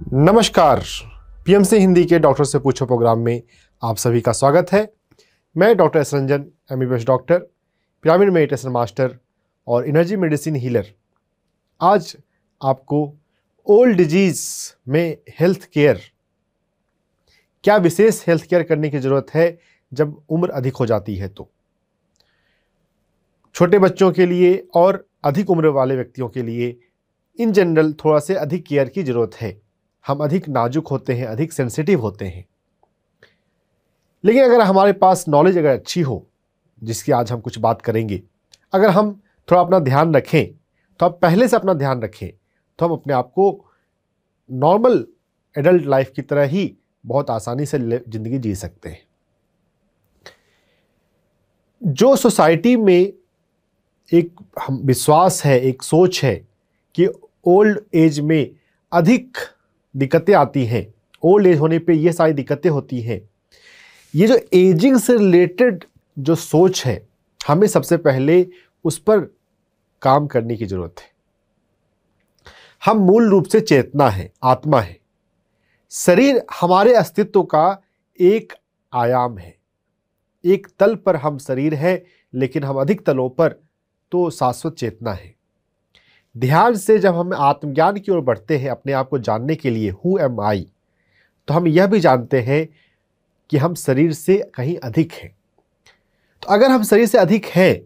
नमस्कार। पीएमसी हिंदी के डॉक्टर से पूछो प्रोग्राम में आप सभी का स्वागत है। मैं doctor S Ranjan, MBBS doctor, pyramid meditation master और एनर्जी मेडिसिन हीलर। आज आपको ओल्ड डिजीज में हेल्थ केयर, क्या विशेष हेल्थ केयर करने की ज़रूरत है जब उम्र अधिक हो जाती है, तो छोटे बच्चों के लिए और अधिक उम्र वाले व्यक्तियों के लिए इन जनरल थोड़ा से अधिक केयर की ज़रूरत है। हम अधिक नाजुक होते हैं, अधिक सेंसिटिव होते हैं। लेकिन अगर हमारे पास नॉलेज अगर अच्छी हो, जिसकी आज हम कुछ बात करेंगे, अगर हम थोड़ा अपना ध्यान रखें, तो आप पहले से अपना ध्यान रखें, तो हम अपने आप को नॉर्मल एडल्ट लाइफ की तरह ही बहुत आसानी से ज़िंदगी जी सकते हैं। जो सोसाइटी में एक हम विश्वास है, एक सोच है कि ओल्ड एज में अधिक दिक्कतें आती हैं, ओल्ड एज होने पे ये सारी दिक्कतें होती हैं, ये जो एजिंग से रिलेटेड जो सोच है, हमें सबसे पहले उस पर काम करने की ज़रूरत है। हम मूल रूप से चेतना है, आत्मा है। शरीर हमारे अस्तित्व का एक आयाम है। एक तल पर हम शरीर है, लेकिन हम अधिक तलों पर तो शाश्वत चेतना है। ध्यान से जब हम आत्मज्ञान की ओर बढ़ते हैं, अपने आप को जानने के लिए, हु एम आई, तो हम यह भी जानते हैं कि हम शरीर से कहीं अधिक हैं। तो अगर हम शरीर से अधिक हैं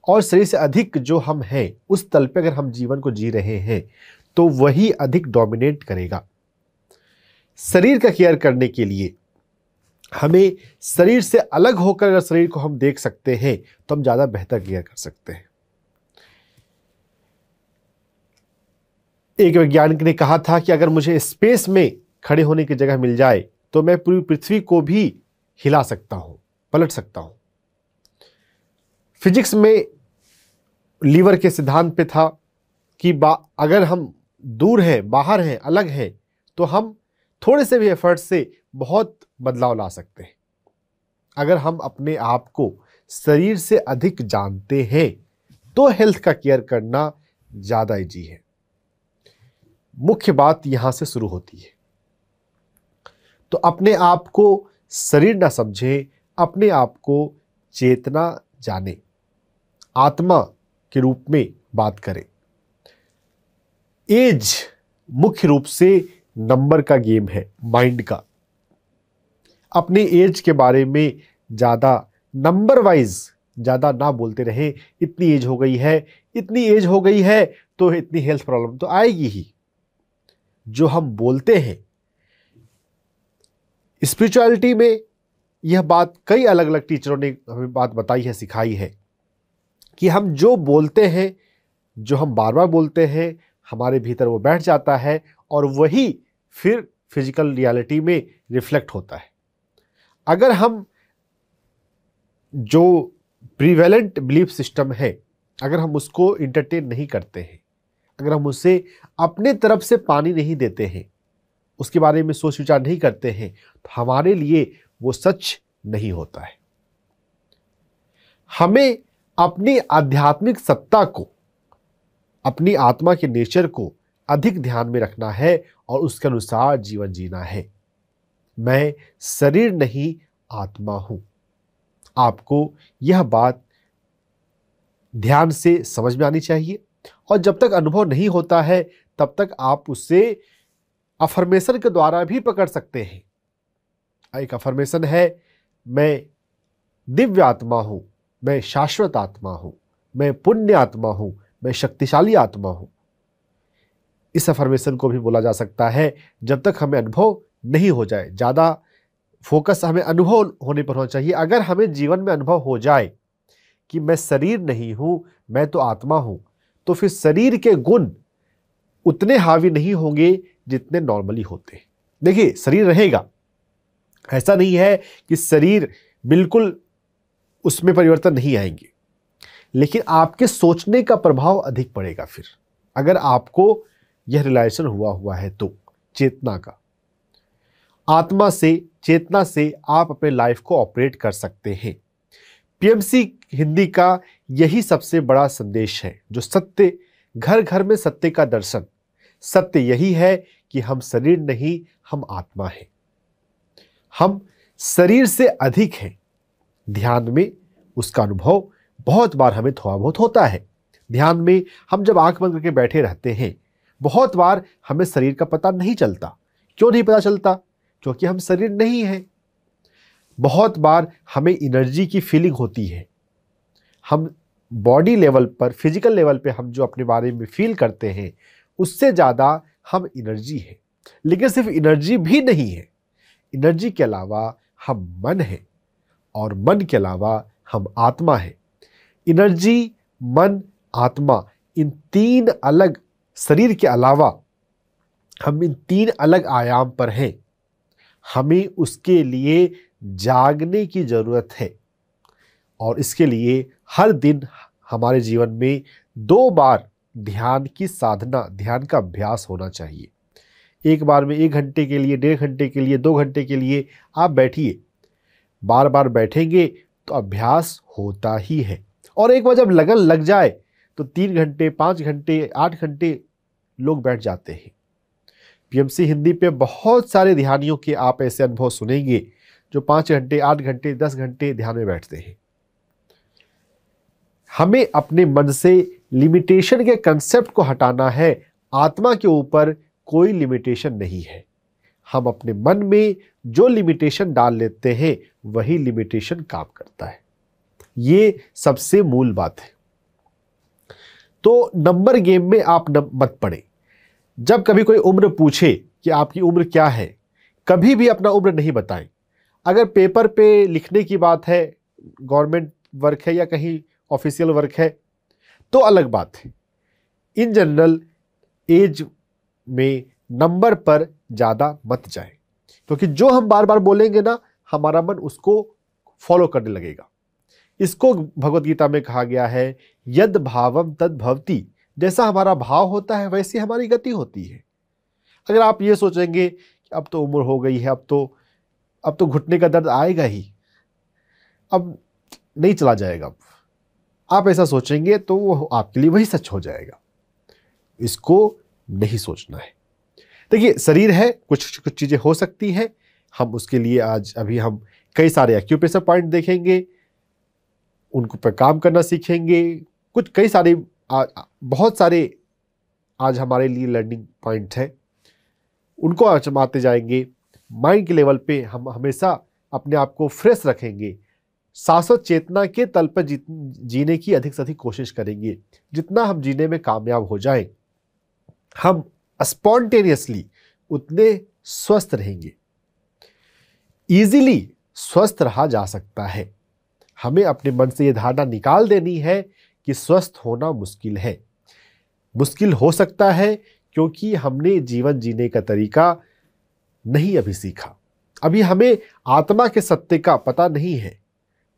और शरीर से अधिक जो हम हैं उस तल पे अगर हम जीवन को जी रहे हैं, तो वही अधिक डोमिनेट करेगा। शरीर का केयर करने के लिए हमें शरीर से अलग होकर अगर शरीर को हम देख सकते हैं, तो हम ज़्यादा बेहतर केयर कर सकते हैं। एक वैज्ञानिक ने कहा था कि अगर मुझे स्पेस में खड़े होने की जगह मिल जाए, तो मैं पूरी पृथ्वी को भी हिला सकता हूं, पलट सकता हूं। फिजिक्स में लीवर के सिद्धांत पे था कि अगर हम दूर हैं, बाहर हैं, अलग हैं, तो हम थोड़े से भी एफर्ट से बहुत बदलाव ला सकते हैं। अगर हम अपने आप को शरीर से अधिक जानते हैं, तो हेल्थ का केयर करना ज़्यादा ईजी है। मुख्य बात यहां से शुरू होती है। तो अपने आप को शरीर ना समझें, अपने आप को चेतना जाने, आत्मा के रूप में बात करें। एज मुख्य रूप से नंबर का गेम है, माइंड का। अपने एज के बारे में ज़्यादा नंबर वाइज ज़्यादा ना बोलते रहें। इतनी एज हो गई है, इतनी एज हो गई है, तो इतनी हेल्थ प्रॉब्लम तो आएगी ही। जो हम बोलते हैं, स्पिरिचुअलिटी में यह बात कई अलग अलग टीचरों ने हमें बात बताई है, सिखाई है कि हम जो बोलते हैं, जो हम बार बार बोलते हैं, हमारे भीतर वो बैठ जाता है और वही फिर फिजिकल रियलिटी में रिफ्लेक्ट होता है। अगर हम जो प्रिवेलेंट बिलीफ सिस्टम है, अगर हम उसको इंटरटेन नहीं करते हैं, अगर हम उसे अपने तरफ से पानी नहीं देते हैं, उसके बारे में सोच विचार नहीं करते हैं, तो हमारे लिए वो सच नहीं होता है। हमें अपनी आध्यात्मिक सत्ता को, अपनी आत्मा के नेचर को अधिक ध्यान में रखना है और उसके अनुसार जीवन जीना है। मैं शरीर नहीं, आत्मा हूं। आपको यह बात ध्यान से समझ में आनी चाहिए। और जब तक अनुभव नहीं होता है, तब तक आप उसे अफर्मेशन के द्वारा भी पकड़ सकते हैं। एक अफर्मेशन है, मैं दिव्य आत्मा हूं, मैं शाश्वत आत्मा हूं, मैं पुण्य आत्मा हूं, मैं शक्तिशाली आत्मा हूं। इस अफर्मेशन को भी बोला जा सकता है जब तक हमें अनुभव नहीं हो जाए। ज़्यादा फोकस हमें अनुभव होने पर होना चाहिए। अगर हमें जीवन में अनुभव हो जाए कि मैं शरीर नहीं हूं, मैं तो आत्मा हूं, तो फिर शरीर के गुण उतने हावी नहीं होंगे जितने नॉर्मली होते हैं। देखिए, शरीर रहेगा, ऐसा नहीं है कि शरीर बिल्कुल उसमें परिवर्तन नहीं आएंगे, लेकिन आपके सोचने का प्रभाव अधिक पड़ेगा। फिर अगर आपको यह रियलाइजेशन हुआ है, तो चेतना का, आत्मा से, चेतना से आप अपने लाइफ को ऑपरेट कर सकते हैं। पीएमसी हिंदी का यही सबसे बड़ा संदेश है, जो सत्य, घर घर में सत्य का दर्शन, सत्य यही है कि हम शरीर नहीं, हम आत्मा हैं। हम शरीर से अधिक हैं। ध्यान में उसका अनुभव बहुत बार हमें थोड़ा बहुत होता है। ध्यान में हम जब आंख बंद करके बैठे रहते हैं, बहुत बार हमें शरीर का पता नहीं चलता। क्यों नहीं पता चलता? क्योंकि हम शरीर नहीं हैं। बहुत बार हमें एनर्जी की फीलिंग होती है। हम बॉडी लेवल पर, फिजिकल लेवल पे हम जो अपने बारे में फील करते हैं, उससे ज़्यादा हम एनर्जी है। लेकिन सिर्फ एनर्जी भी नहीं है। एनर्जी के अलावा हम मन है, और मन के अलावा हम आत्मा है। एनर्जी, मन, आत्मा, इन तीन अलग शरीर के अलावा हम इन तीन अलग आयाम पर हैं। हमें उसके लिए जागने की ज़रूरत है, और इसके लिए हर दिन हमारे जीवन में 2 बार ध्यान की साधना, ध्यान का अभ्यास होना चाहिए। एक बार में 1 घंटे के लिए, 1.5 घंटे के लिए, 2 घंटे के लिए आप बैठिए। बार बार बैठेंगे तो अभ्यास होता ही है, और एक बार जब लगन लग जाए तो 3 घंटे, 5 घंटे, 8 घंटे लोग बैठ जाते हैं। पीएमसी हिंदी पे बहुत सारे ध्यानियों के आप ऐसे अनुभव सुनेंगे जो 5 घंटे, 8 घंटे, 10 घंटे ध्यान में बैठते हैं। हमें अपने मन से लिमिटेशन के कंसेप्ट को हटाना है। आत्मा के ऊपर कोई लिमिटेशन नहीं है। हम अपने मन में जो लिमिटेशन डाल लेते हैं, वही लिमिटेशन काम करता है। ये सबसे मूल बात है। तो नंबर गेम में आप मत पड़े। जब कभी कोई उम्र पूछे कि आपकी उम्र क्या है, कभी भी अपना उम्र नहीं बताएं। अगर पेपर पे लिखने की बात है, गवर्नमेंट वर्क है या कहीं ऑफिशियल वर्क है, तो अलग बात है। इन जनरल एज में नंबर पर ज़्यादा मत जाए, क्योंकि जो हम बार बार बोलेंगे ना, हमारा मन उसको फॉलो करने लगेगा। इसको भगवत गीता में कहा गया है, यद भावम तद भवति। जैसा हमारा भाव होता है वैसी हमारी गति होती है। अगर आप ये सोचेंगे कि अब तो उम्र हो गई है, अब तो घुटने का दर्द आएगा ही, अब नहीं चला जाएगा, अब आप ऐसा सोचेंगे तो वो आपके लिए वही सच हो जाएगा। इसको नहीं सोचना है। देखिए, शरीर है, कुछ चीज़ें हो सकती हैं। हम उसके लिए अभी हम कई सारे एक्यूप्रेशर पॉइंट देखेंगे, उनको पर काम करना सीखेंगे। बहुत सारे आज हमारे लिए लर्निंग पॉइंट है, उनको आजमाते जाएंगे। माइंड के लेवल पे हम हमेशा अपने आप को फ्रेश रखेंगे। शाश्वत चेतना के तल पर जीने की अधिक से अधिक कोशिश करेंगे। जितना हम जीने में कामयाब हो जाएं, हम स्पॉन्टेनियसली उतने स्वस्थ रहेंगे। इजीली स्वस्थ रहा जा सकता है। हमें अपने मन से यह धारणा निकाल देनी है कि स्वस्थ होना मुश्किल है। मुश्किल हो सकता है क्योंकि हमने जीवन जीने का तरीका नहीं अभी सीखा। अभी हमें आत्मा के सत्य का पता नहीं है।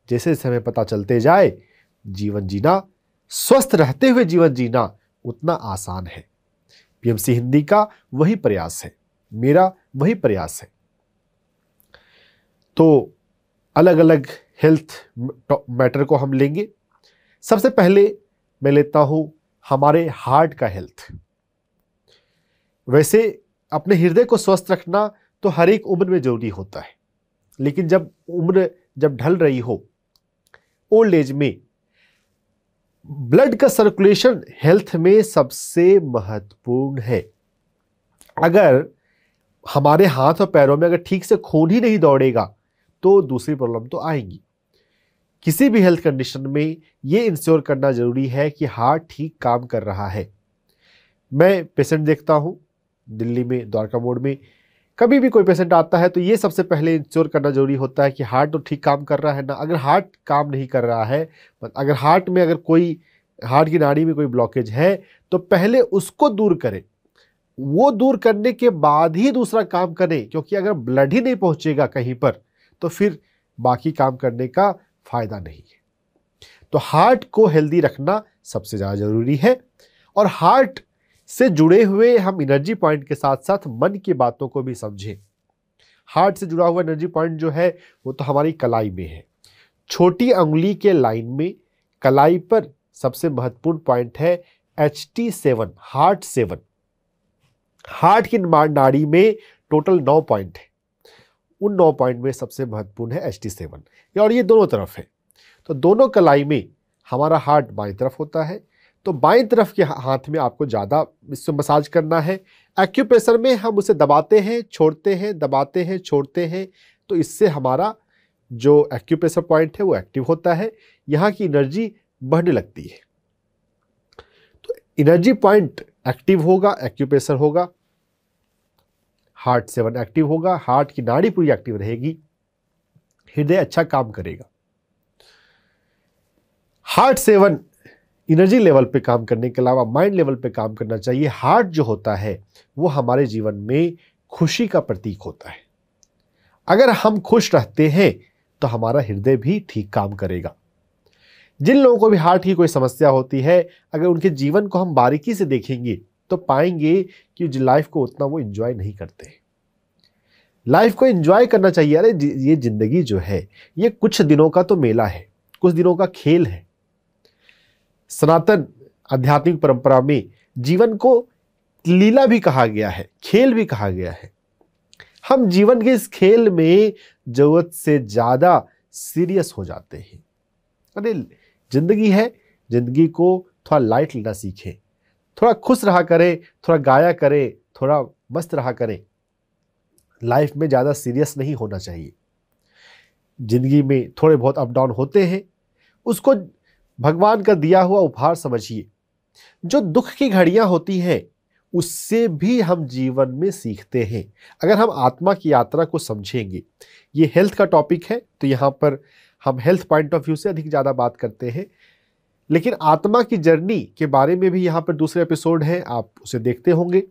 जैसे जैसे हमें पता चलते जाए, जीवन जीना, स्वस्थ रहते हुए जीवन जीना उतना आसान है। पीएमसी हिंदी का वही प्रयास है, मेरा वही प्रयास है। तो अलग अलग हेल्थ मैटर को हम लेंगे। सबसे पहले मैं लेता हूं हमारे हार्ट का हेल्थ। वैसे अपने हृदय को स्वस्थ रखना तो हर एक उम्र में जरूरी होता है, लेकिन जब उम्र ढल रही हो, ओल्ड एज में, ब्लड का सर्कुलेशन हेल्थ में सबसे महत्वपूर्ण है। अगर हमारे हाथ और पैरों में अगर ठीक से खून ही नहीं दौड़ेगा तो दूसरी प्रॉब्लम तो आएंगी। किसी भी हेल्थ कंडीशन में ये इंश्योर करना जरूरी है कि हार्ट ठीक काम कर रहा है। मैं पेशेंट देखता हूँ दिल्ली में, द्वारका मोड़ में, कभी भी कोई पेशेंट आता है तो ये सबसे पहले इंश्योर करना जरूरी होता है कि हार्ट तो ठीक काम कर रहा है ना। अगर हार्ट काम नहीं कर रहा है, अगर हार्ट में अगर कोई, हार्ट की नाड़ी में कोई ब्लॉकेज है, तो पहले उसको दूर करें। वो दूर करने के बाद ही दूसरा काम करें, क्योंकि अगर ब्लड ही नहीं पहुंचेगा कहीं पर तो फिर बाकी काम करने का फायदा नहीं है। तो हार्ट को हेल्दी रखना सबसे ज़्यादा जरूरी है। और हार्ट से जुड़े हुए हम एनर्जी पॉइंट के साथ साथ मन की बातों को भी समझें। हार्ट से जुड़ा हुआ एनर्जी पॉइंट जो है वो तो हमारी कलाई में है। छोटी अंगुली के लाइन में कलाई पर सबसे महत्वपूर्ण पॉइंट है HT7, हार्ट 7। हार्ट की नाड़ी में टोटल 9 पॉइंट है। उन 9 पॉइंट में सबसे महत्वपूर्ण है HT7, और ये दोनों तरफ है। तो दोनों कलाई में हमारा हार्ट बाईं तरफ होता है, तो बाईं तरफ के हाथ में आपको ज़्यादा इससे मसाज करना है। एक्यूप्रेशर में हम उसे दबाते हैं, छोड़ते हैं, दबाते हैं, छोड़ते हैं, तो इससे हमारा जो एक्यूप्रेशर पॉइंट है वो एक्टिव होता है, यहाँ की एनर्जी बढ़ने लगती है। तो एनर्जी पॉइंट एक्टिव होगा, एक्यूप्रेशर होगा, हार्ट 7 एक्टिव होगा, हार्ट की नाड़ी पूरी एक्टिव रहेगी, हृदय अच्छा काम करेगा। हार्ट 7 एनर्जी लेवल पे काम करने के अलावा माइंड लेवल पे काम करना चाहिए। हार्ट जो होता है वो हमारे जीवन में खुशी का प्रतीक होता है। अगर हम खुश रहते हैं तो हमारा हृदय भी ठीक काम करेगा। जिन लोगों को भी हार्ट की कोई समस्या होती है, अगर उनके जीवन को हम बारीकी से देखेंगे तो पाएंगे कि लाइफ को उतना वो एंजॉय नहीं करते। लाइफ को एंजॉय करना चाहिए। अरे ये जिंदगी जो है ये कुछ दिनों का तो मेला है, कुछ दिनों का खेल है। सनातन आध्यात्मिक परंपरा में जीवन को लीला भी कहा गया है, खेल भी कहा गया है। हम जीवन के इस खेल में जरूरत से ज्यादा सीरियस हो जाते हैं। अरे जिंदगी है, जिंदगी को थोड़ा लाइट लेना सीखें, थोड़ा खुश रहा करें, थोड़ा गाया करें, थोड़ा मस्त रहा करें। लाइफ में ज़्यादा सीरियस नहीं होना चाहिए। जिंदगी में थोड़े बहुत अप डाउन होते हैं, उसको भगवान का दिया हुआ उपहार समझिए। जो दुख की घड़ियां होती हैं उससे भी हम जीवन में सीखते हैं, अगर हम आत्मा की यात्रा को समझेंगे। ये हेल्थ का टॉपिक है तो यहाँ पर हम हेल्थ पॉइंट ऑफ व्यू से अधिक ज़्यादा बात करते हैं, लेकिन आत्मा की जर्नी के बारे में भी यहाँ पर दूसरे एपिसोड है, आप उसे देखते होंगे।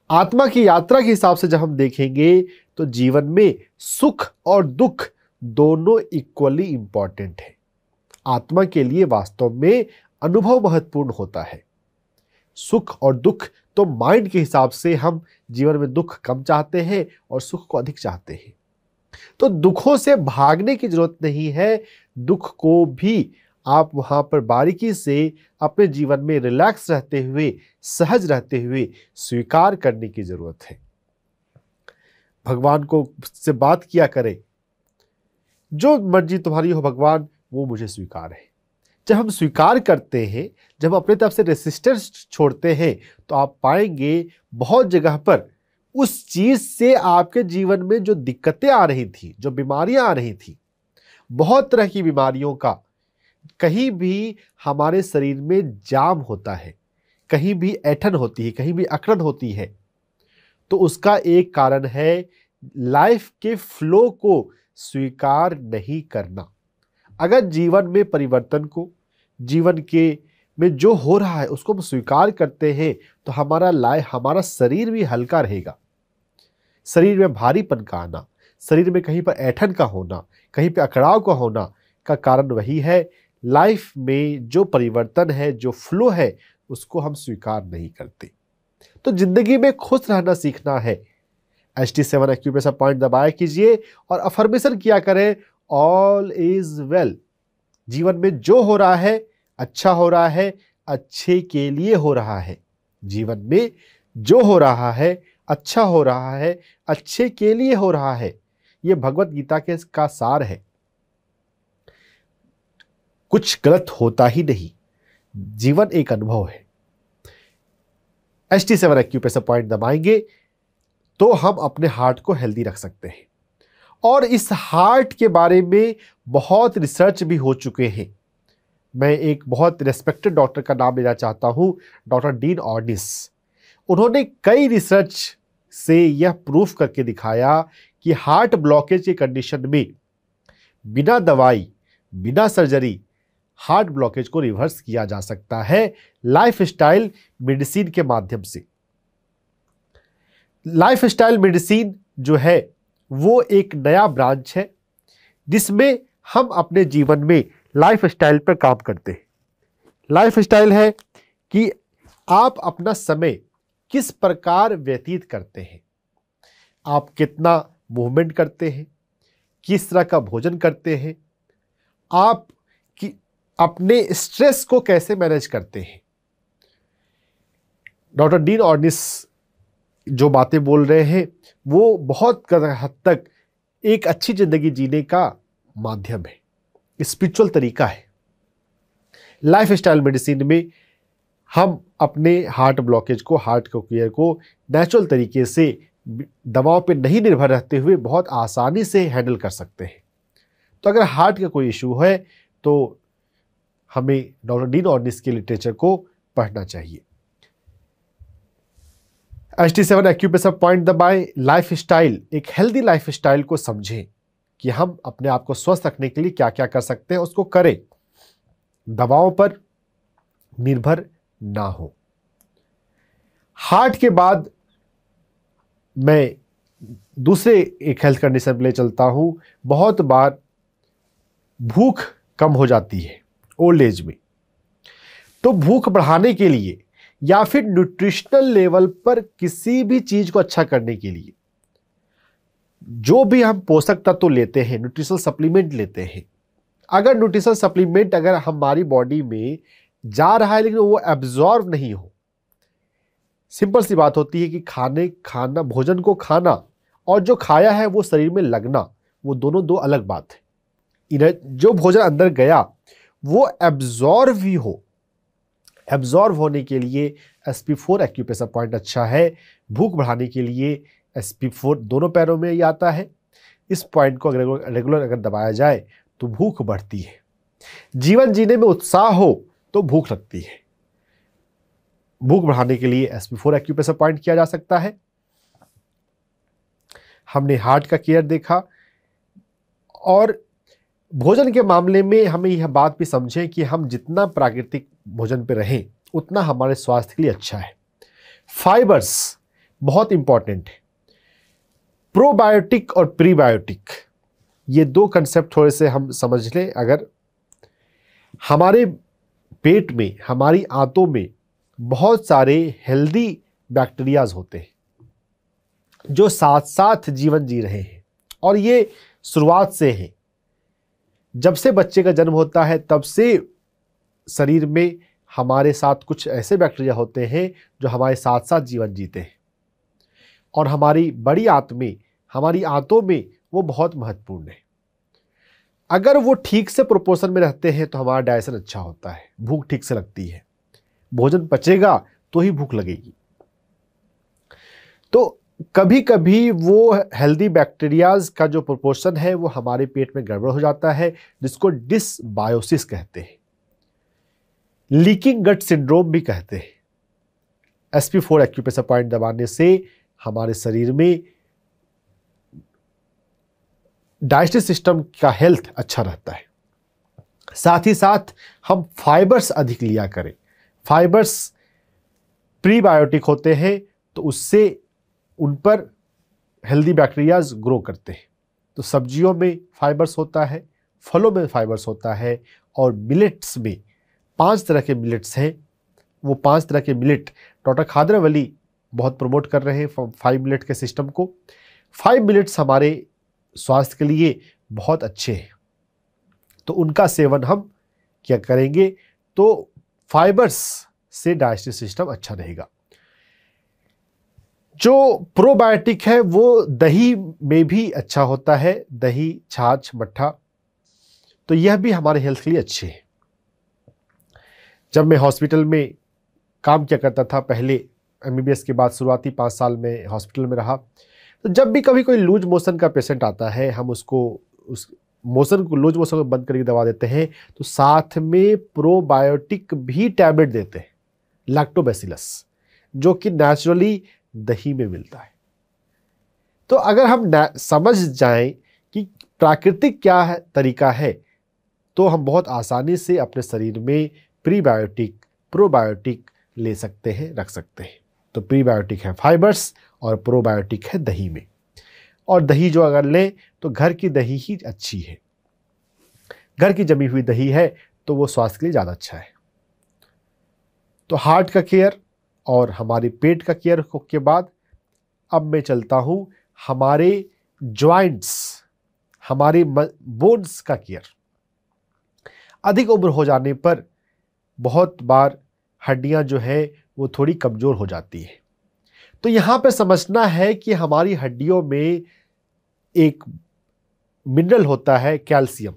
आत्मा की यात्रा के हिसाब से जब हम देखेंगे तो जीवन में सुख और दुख दोनों इक्वली इंपॉर्टेंट है। आत्मा के लिए वास्तव में अनुभव महत्वपूर्ण होता है। सुख और दुख तो माइंड के हिसाब से हम जीवन में दुख कम चाहते हैं और सुख को अधिक चाहते हैं। तो दुखों से भागने की जरूरत नहीं है, दुख को भी आप वहां पर बारीकी से अपने जीवन में रिलैक्स रहते हुए, सहज रहते हुए स्वीकार करने की जरूरत है। भगवान को से बात किया करें, जो मर्जी तुम्हारी हो भगवान, वो मुझे स्वीकार है। जब हम स्वीकार करते हैं, जब हम अपने तरफ से रेसिस्टेंस छोड़ते हैं, तो आप पाएंगे बहुत जगह पर उस चीज से आपके जीवन में जो दिक्कतें आ रही थी, जो बीमारियां आ रही थी, बहुत तरह की बीमारियों का कहीं भी हमारे शरीर में जाम होता है, कहीं भी ऐंठन होती है, कहीं भी अकड़न होती है, तो उसका एक कारण है लाइफ के फ्लो को स्वीकार नहीं करना। अगर जीवन में परिवर्तन को, जीवन के में जो हो रहा है उसको हम स्वीकार करते हैं तो हमारा शरीर भी हल्का रहेगा। शरीर में भारीपन का आना, शरीर में कहीं पर ऐंठन का होना, कहीं पर अकड़ाव का होना का कारण वही है, लाइफ में जो परिवर्तन है, जो फ्लो है, उसको हम स्वीकार नहीं करते। तो जिंदगी में खुश रहना सीखना है। HT7 एक्यूप्रेशर पॉइंट दबाया कीजिए और अफर्मेशन किया करें, ऑल इज वेल। जीवन में जो हो रहा है अच्छा हो रहा है, अच्छे के लिए हो रहा है। जीवन में जो हो रहा है अच्छा हो रहा है, अच्छे के लिए हो रहा है। यह भगवत गीता का सार है। कुछ गलत होता ही नहीं, जीवन एक अनुभव है। HT7 एक्यूप्रेशर पॉइंट दबाएंगे तो हम अपने हार्ट को हेल्दी रख सकते हैं। और इस हार्ट के बारे में बहुत रिसर्च भी हो चुके हैं। मैं एक बहुत रिस्पेक्टेड डॉक्टर का नाम लेना चाहता हूं, डॉक्टर डीन ऑर्निस। उन्होंने कई रिसर्च से यह प्रूफ करके दिखाया कि हार्ट ब्लॉकेज के कंडीशन में बिना दवाई, बिना सर्जरी हार्ट ब्लॉकेज को रिवर्स किया जा सकता है लाइफस्टाइल मेडिसिन के माध्यम से। लाइफस्टाइल मेडिसिन जो है वो एक नया ब्रांच है जिसमें हम अपने जीवन में लाइफस्टाइल पर काम करते हैं। लाइफस्टाइल है कि आप अपना समय किस प्रकार व्यतीत करते हैं, आप कितना मूवमेंट करते हैं, किस तरह का भोजन करते हैं, आप अपने स्ट्रेस को कैसे मैनेज करते हैं। डॉक्टर डीन ऑर्निस जो बातें बोल रहे हैं वो बहुत हद तक एक अच्छी ज़िंदगी जीने का माध्यम है, स्पिरिचुअल तरीका है। लाइफ स्टाइल मेडिसिन में हम अपने हार्ट ब्लॉकेज को, हार्ट को केयर को नेचुरल तरीके से दवाओं पे नहीं निर्भर रहते हुए बहुत आसानी से हैंडल कर सकते हैं। तो अगर हार्ट का कोई इशू है तो हमें डॉक्टर डीन ऑर्निस के लिटरेचर को पढ़ना चाहिए। HT7 एक्यूप्रेशर पॉइंट दबाएं। लाइफ स्टाइल, एक हेल्दी लाइफ स्टाइल को समझें कि हम अपने आप को स्वस्थ रखने के लिए क्या क्या कर सकते हैं, उसको करें, दवाओं पर निर्भर ना हो। हार्ट के बाद मैं दूसरे एक हेल्थ कंडीशन पे ले चलता हूं। बहुत बार भूख कम हो जाती है ओल्ड एज में, तो भूख बढ़ाने के लिए या फिर न्यूट्रिशनल लेवल पर किसी भी चीज को अच्छा करने के लिए जो भी हम पोषक तत्व लेते हैं, न्यूट्रिशनल सप्लीमेंट लेते हैं, अगर न्यूट्रिशनल सप्लीमेंट अगर हमारी बॉडी में जा रहा है लेकिन वो एब्जॉर्ब नहीं हो, सिंपल सी बात होती है कि खाना भोजन को खाना और जो खाया है वो शरीर में लगना, वो दोनों दो अलग बात है। जो भोजन अंदर गया वो एब्जॉर्ब ही हो, एब्जॉर्ब होने के लिए SP4 एक्यूप्रेशर पॉइंट अच्छा है। भूख बढ़ाने के लिए SP4 दोनों पैरों में ही आता है। इस पॉइंट को रेगुलर अगर दबाया जाए तो भूख बढ़ती है। जीवन जीने में उत्साह हो तो भूख लगती है। भूख बढ़ाने के लिए SP4 एक्यूप्रेशर पॉइंट किया जा सकता है। हमने हार्ट का केयर देखा, और भोजन के मामले में हमें यह बात भी समझें कि हम जितना प्राकृतिक भोजन पे रहें उतना हमारे स्वास्थ्य के लिए अच्छा है। फाइबर्स बहुत इंपॉर्टेंट है। प्रोबायोटिक और प्रीबायोटिक, ये दो कंसेप्ट थोड़े से हम समझ लें। अगर हमारे पेट में, हमारी आंतों में बहुत सारे हेल्दी बैक्टीरियाज होते हैं जो साथ साथ जीवन जी रहे हैं, और ये शुरुआत से है। जब से बच्चे का जन्म होता है तब से शरीर में हमारे साथ कुछ ऐसे बैक्टीरिया होते हैं जो हमारे साथ साथ जीवन जीते हैं, और हमारी बड़ी आंत हमारी आंतों में वो बहुत महत्वपूर्ण है। अगर वो ठीक से प्रोपोर्शन में रहते हैं तो हमारा डाइजेशन अच्छा होता है, भूख ठीक से लगती है, भोजन पचेगा तो ही भूख लगेगी। तो कभी कभी वो हेल्दी बैक्टीरियाज का जो प्रोपोर्शन है वो हमारे पेट में गड़बड़ हो जाता है, जिसको डिसबायोसिस कहते हैं, लीकिंग गट सिंड्रोम भी कहते हैं। SP4 एक्यूप्रेशर पॉइंट दबाने से हमारे शरीर में डाइजेस्टिव सिस्टम का हेल्थ अच्छा रहता है। साथ ही साथ हम फाइबर्स अधिक लिया करें। फाइबर्स प्रीबायोटिक होते हैं, तो उससे उन पर हेल्दी बैक्टीरियाज ग्रो करते हैं। तो सब्जियों में फाइबर्स होता है, फलों में फाइबर्स होता है, और मिलेट्स में 5 तरह के मिलेट्स हैं। वो 5 तरह के मिलेट डॉक्टर खादरवली बहुत प्रमोट कर रहे हैं 5 मिलेट के सिस्टम को। 5 मिलेट्स हमारे स्वास्थ्य के लिए बहुत अच्छे हैं, तो उनका सेवन हम क्या करेंगे तो फाइबर्स से डाइजेस्टिव सिस्टम अच्छा रहेगा। जो प्रोबायोटिक है वो दही में भी अच्छा होता है, दही, छाछ, मट्ठा, तो यह भी हमारे हेल्थ के लिए अच्छे हैं। जब मैं हॉस्पिटल में काम किया करता था पहले, MBBS के बाद शुरुआती 5 साल में हॉस्पिटल में रहा, तो जब भी कभी कोई लूज मोशन का पेशेंट आता है, हम उसको उस लूज मोशन को बंद करके दवा देते हैं, तो साथ में प्रोबायोटिक भी टैबलेट देते हैं, लैक्टोबैसिलस, जो कि नेचुरली दही में मिलता है। तो अगर हम समझ जाएं कि प्राकृतिक क्या है, तरीका है, तो हम बहुत आसानी से अपने शरीर में प्रीबायोटिक, प्रोबायोटिक ले सकते हैं, रख सकते हैं। तो प्रीबायोटिक है फाइबर्स और प्रोबायोटिक है दही में। और दही जो अगर लें तो घर की दही ही अच्छी है, घर की जमी हुई दही है तो वो स्वास्थ्य के लिए ज़्यादा अच्छा है। तो हार्ट का केयर और हमारे पेट का केयर के बाद अब मैं चलता हूँ हमारे जॉइंट्स, हमारे बोन्स का केयर। अधिक उम्र हो जाने पर बहुत बार हड्डियाँ जो है वो थोड़ी कमज़ोर हो जाती है, तो यहां पे समझना है कि हमारी हड्डियों में एक मिनरल होता है कैल्शियम।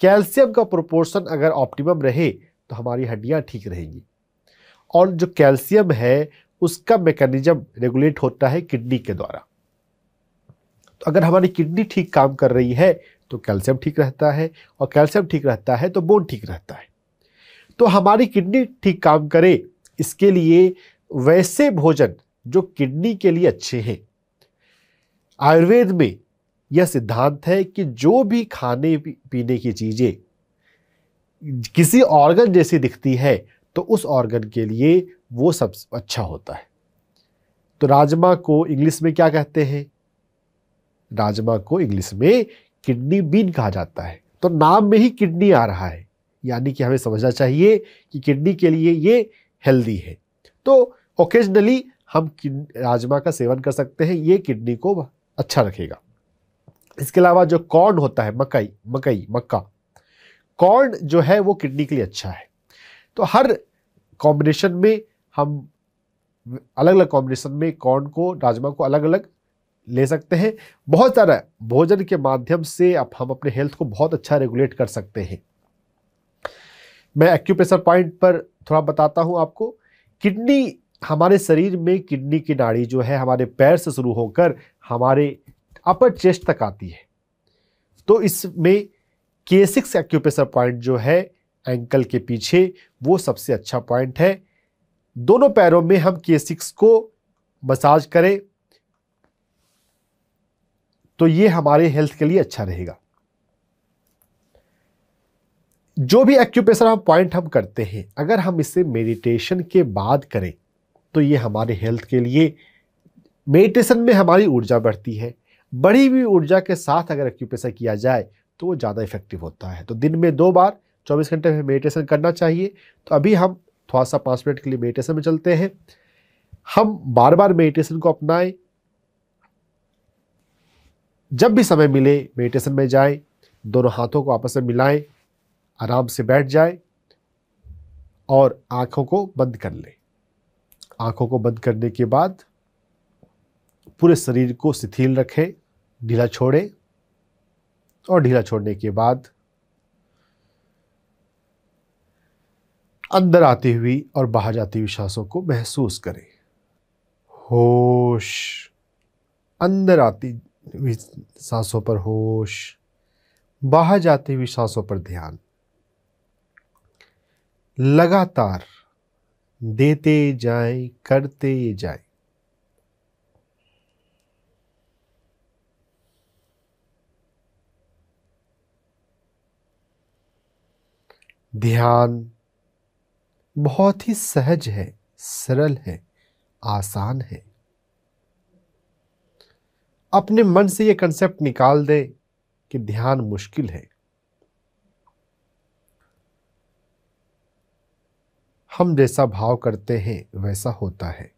कैल्शियम का प्रोपोर्शन अगर ऑप्टिमम रहे तो हमारी हड्डियां ठीक रहेंगी। और जो कैल्शियम है उसका मैकेनिज्म रेगुलेट होता है किडनी के द्वारा। तो अगर हमारी किडनी ठीक काम कर रही है तो कैल्शियम ठीक रहता है, और कैल्शियम ठीक रहता है तो बोन ठीक रहता है। तो हमारी किडनी ठीक काम करे इसके लिए वैसे भोजन जो किडनी के लिए अच्छे हैं। आयुर्वेद में यह सिद्धांत है कि जो भी खाने पीने की चीजें किसी ऑर्गन जैसी दिखती है तो उस ऑर्गन के लिए वो सबसे अच्छा होता है। तो राजमा को इंग्लिश में क्या कहते हैं? राजमा को इंग्लिश में किडनी बीन कहा जाता है। तो नाम में ही किडनी आ रहा है, यानी कि हमें समझना चाहिए कि किडनी के लिए ये हेल्दी है। तो ओकेजनली हम राजमा का सेवन कर सकते हैं, ये किडनी को अच्छा रखेगा। इसके अलावा जो कॉर्न होता है, मक्का, कॉर्न जो है वो किडनी के लिए अच्छा है। तो हर कॉम्बिनेशन में हम अलग अलग कॉम्बिनेशन में कॉर्न को, राजमा को अलग अलग ले सकते हैं। बहुत सारा भोजन के माध्यम से अब हम अपने हेल्थ को बहुत अच्छा रेगुलेट कर सकते हैं। मैं एक्यूप्रेशर पॉइंट पर थोड़ा बताता हूं आपको। किडनी, हमारे शरीर में किडनी की नाड़ी जो है हमारे पैर से शुरू होकर हमारे अपर चेस्ट तक आती है। तो इसमें K6 एक्यूप्रेशर पॉइंट जो है एंकल के पीछे, वो सबसे अच्छा पॉइंट है। दोनों पैरों में हम K6 को मसाज करें तो ये हमारे हेल्थ के लिए अच्छा रहेगा। जो भी एक्यूप्रेशर हम पॉइंट हम करते हैं, अगर हम इसे मेडिटेशन के बाद करें तो ये हमारे हेल्थ के लिए, मेडिटेशन में हमारी ऊर्जा बढ़ती है, बढ़ी हुई ऊर्जा के साथ अगर एक्यूप्रेशर किया जाए तो वो ज़्यादा इफेक्टिव होता है। तो दिन में 2 बार 24 घंटे में मेडिटेशन करना चाहिए। तो अभी हम थोड़ा सा 5 मिनट के लिए मेडिटेशन में चलते हैं। हम बार बार मेडिटेशन को अपनाएं, जब भी समय मिले मेडिटेशन में जाएं, दोनों हाथों को आपस में मिलाएं, आराम से बैठ जाएं और आंखों को बंद कर लें। आंखों को बंद करने के बाद पूरे शरीर को शिथिल रखें, ढीला छोड़ें, और ढीला छोड़ने के बाद अंदर आती हुई और बाहर जाती हुई सांसों को महसूस करें। होश, अंदर आती हुई सांसों पर होश, बाहर जाती हुई सांसों पर ध्यान। लगातार देते जाएं, करते जाएं। ध्यान बहुत ही सहज है, सरल है, आसान है। अपने मन से ये कंसेप्ट निकाल दें कि ध्यान मुश्किल है। हम जैसा भाव करते हैं वैसा होता है।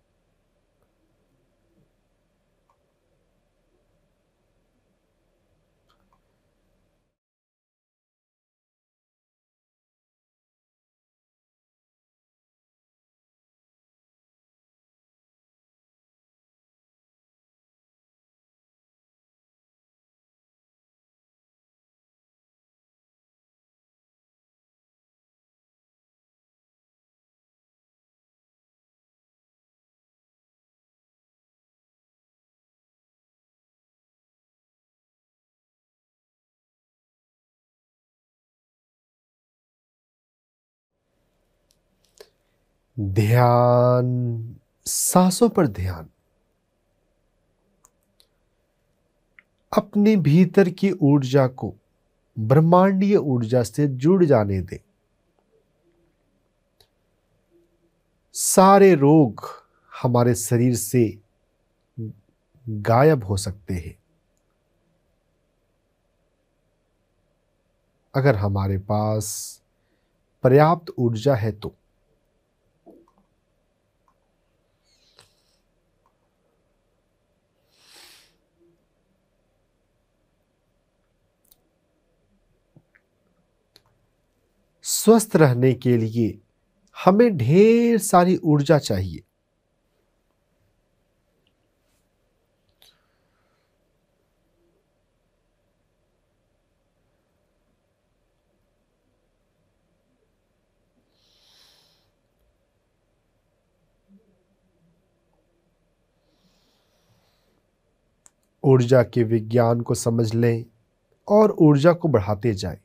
ध्यान, सांसों पर ध्यान। अपने भीतर की ऊर्जा को ब्रह्मांडीय ऊर्जा से जुड़ जाने दें। सारे रोग हमारे शरीर से गायब हो सकते हैं अगर हमारे पास पर्याप्त ऊर्जा है तो। स्वस्थ रहने के लिए हमें ढेर सारी ऊर्जा चाहिए। ऊर्जा के विज्ञान को समझ लें और ऊर्जा को बढ़ाते जाएं।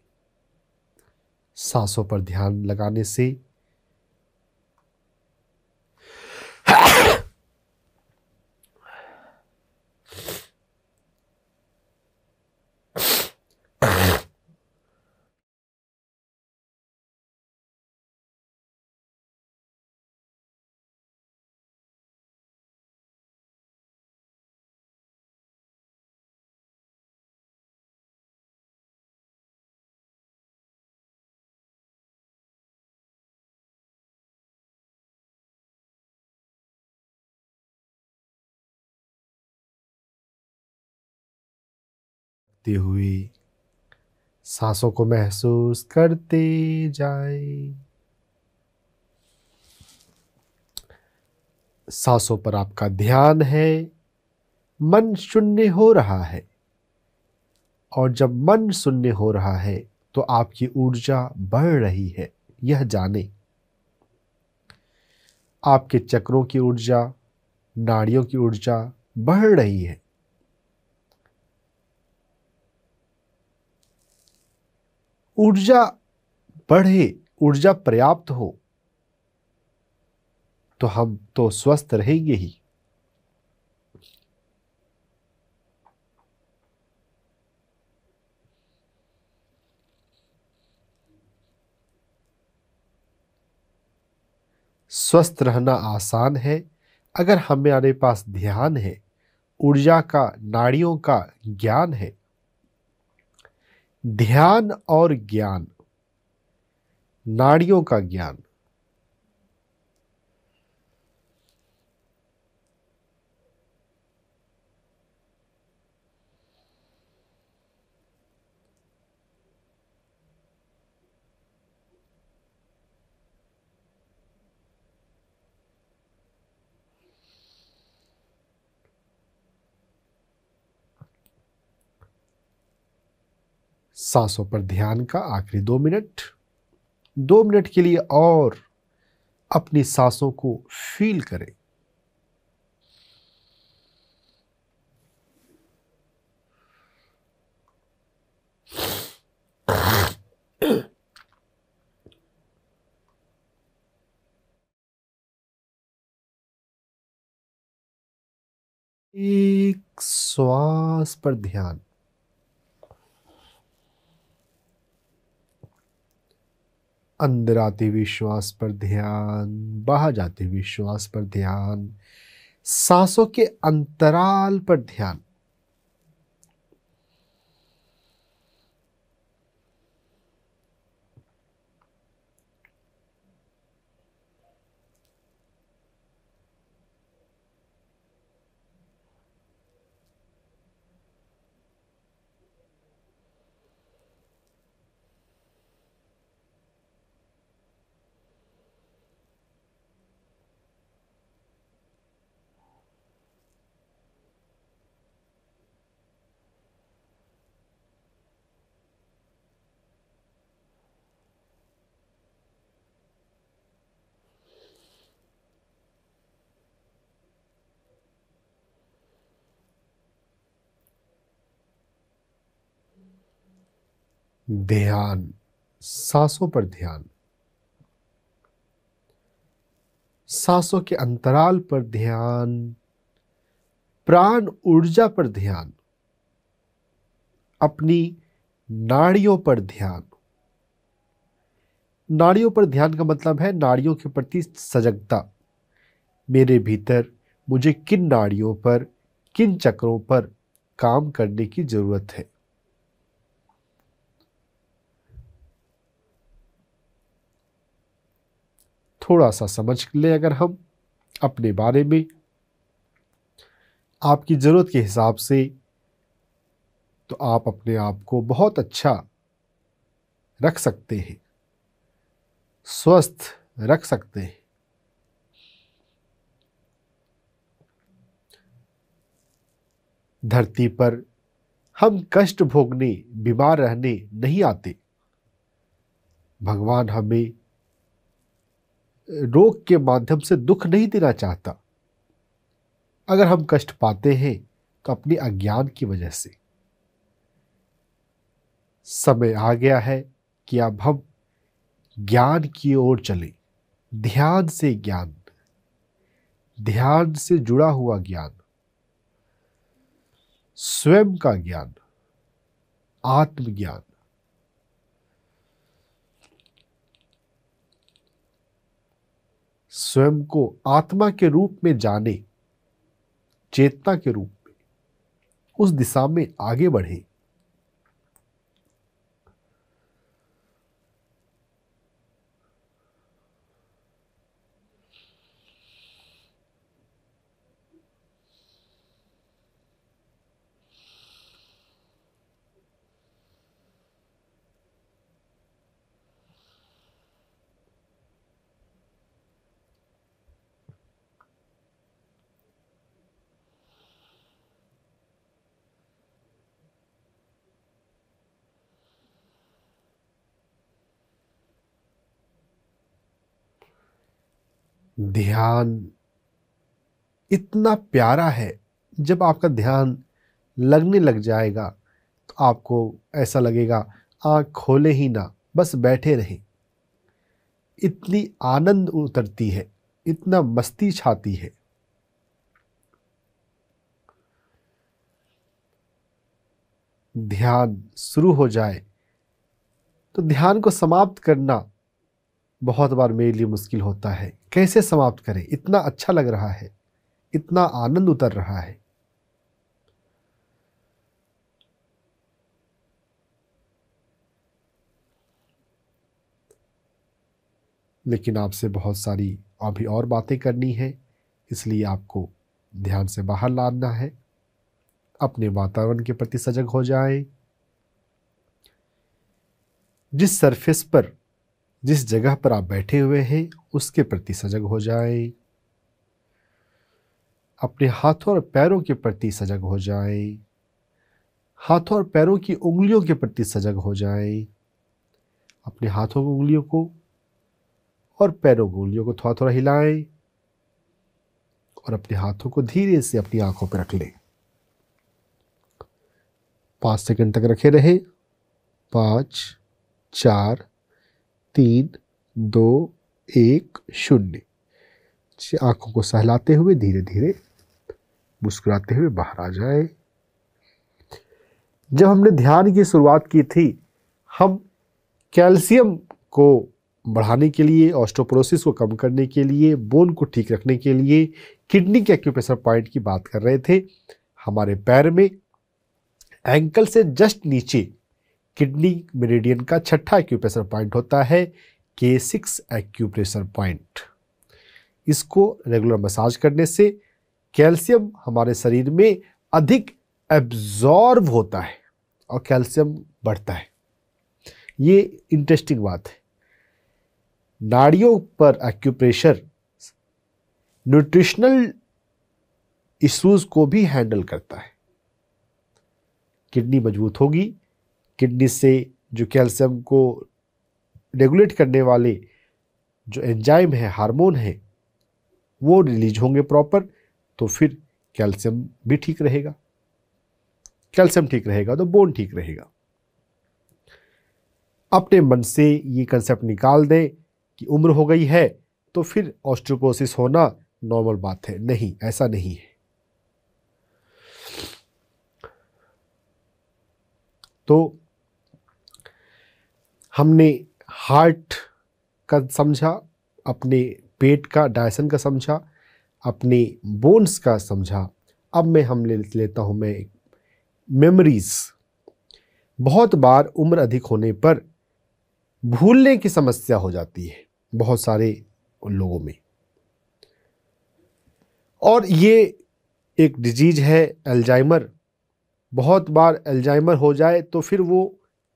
सांसों पर ध्यान लगाने से ते हुए सांसों को महसूस करते जाएं। सांसों पर आपका ध्यान है, मन शून्य हो रहा है, और जब मन शून्य हो रहा है तो आपकी ऊर्जा बढ़ रही है, यह जाने। आपके चक्रों की ऊर्जा, नाड़ियों की ऊर्जा बढ़ रही है। ऊर्जा बढ़े, ऊर्जा पर्याप्त हो तो हम तो स्वस्थ रहेंगे ही। स्वस्थ रहना आसान है अगर हमारे पास ध्यान है, ऊर्जा का, नाड़ियों का ज्ञान है। ध्यान और ज्ञान, नाड़ियों का ज्ञान। सांसों पर ध्यान का आखिरी 2 मिनट, 2 मिनट के लिए और अपनी सांसों को फील करें। एक श्वास पर ध्यान, अंदर आते हुए श्वास पर ध्यान, बाहर जाते हुए श्वास पर ध्यान, सांसों के अंतराल पर ध्यान। ध्यान, सांसों पर ध्यान, सांसों के अंतराल पर ध्यान, प्राण ऊर्जा पर ध्यान, अपनी नाड़ियों पर ध्यान। नाड़ियों पर ध्यान का मतलब है नाड़ियों के प्रति सजगता। मेरे भीतर मुझे किन नाड़ियों पर, किन चक्रों पर काम करने की जरूरत है। थोड़ा सा समझ लें अगर हम अपने बारे में, आपकी ज़रूरत के हिसाब से, तो आप अपने आप को बहुत अच्छा रख सकते हैं, स्वस्थ रख सकते हैं। धरती पर हम कष्ट भोगने, बीमार रहने नहीं आते। भगवान हमें रोग के माध्यम से दुख नहीं देना चाहता। अगर हम कष्ट पाते हैं तो अपने अज्ञान की वजह से। समय आ गया है कि अब हम ज्ञान की ओर चलें। ध्यान से ज्ञान, ध्यान से जुड़ा हुआ ज्ञान, स्वयं का ज्ञान, आत्मज्ञान। स्वयं को आत्मा के रूप में जाने, चेतना के रूप में उस दिशा में आगे बढ़े। ध्यान इतना प्यारा है, जब आपका ध्यान लगने लग जाएगा तो आपको ऐसा लगेगा आँख खोले ही ना, बस बैठे रहें। इतनी आनंद उतरती है, इतना मस्ती छाती है। ध्यान शुरू हो जाए तो ध्यान को समाप्त करना बहुत बार मेरे लिए मुश्किल होता है। कैसे समाप्त करें? इतना अच्छा लग रहा है, इतना आनंद उतर रहा है। लेकिन आपसे बहुत सारी अभी और बातें करनी है, इसलिए आपको ध्यान से बाहर लाना है। अपने वातावरण के प्रति सजग हो जाएं। जिस सरफेस पर, जिस जगह पर आप बैठे हुए हैं, उसके प्रति सजग हो जाएं। अपने हाथों और पैरों के प्रति सजग हो जाएं। हाथों और पैरों की उंगलियों के प्रति सजग हो जाएं। अपने हाथों की उंगलियों को और पैरों की उंगलियों को थोड़ा थोड़ा हिलाएं और अपने हाथों को धीरे से अपनी आंखों पर रख लें। 5 सेकंड तक रखे रहें। 5, 4, 3, 2, 1, 0। आंखों को सहलाते हुए धीरे धीरे मुस्कुराते हुए बाहर आ जाए। जब हमने ध्यान की शुरुआत की थी, हम कैल्शियम को बढ़ाने के लिए, ऑस्टियोपोरोसिस को कम करने के लिए, बोन को ठीक रखने के लिए किडनी के एक्यूप्रेशर पॉइंट की बात कर रहे थे। हमारे पैर में एंकल से जस्ट नीचे किडनी मेरिडियन का 6ठा एक्यूप्रेशर पॉइंट होता है, K6 एक्यूप्रेशर पॉइंट। इसको रेगुलर मसाज करने से कैल्शियम हमारे शरीर में अधिक एब्जॉर्ब होता है और कैल्शियम बढ़ता है। ये इंटरेस्टिंग बात है। नाड़ियों पर एक्यूप्रेशर न्यूट्रिशनल इश्यूज को भी हैंडल करता है। किडनी मजबूत होगी, किडनी से जो कैल्शियम को रेगुलेट करने वाले जो एंजाइम है, हार्मोन है, वो रिलीज होंगे प्रॉपर, तो फिर कैल्शियम भी ठीक रहेगा। कैल्शियम ठीक रहेगा तो बोन ठीक रहेगा। अपने मन से ये कंसेप्ट निकाल दें कि उम्र हो गई है तो फिर ऑस्टियोपोरोसिस होना नॉर्मल बात है। नहीं, ऐसा नहीं है। तो हमने हार्ट का समझा, अपने पेट का डायजेशन का समझा, अपने बोन्स का समझा। अब हम लेता हूँ मैं मेमोरीज। बहुत बार उम्र अधिक होने पर भूलने की समस्या हो जाती है बहुत सारे लोगों में, और ये एक डिजीज है अल्जाइमर। बहुत बार अल्जाइमर हो जाए तो फिर वो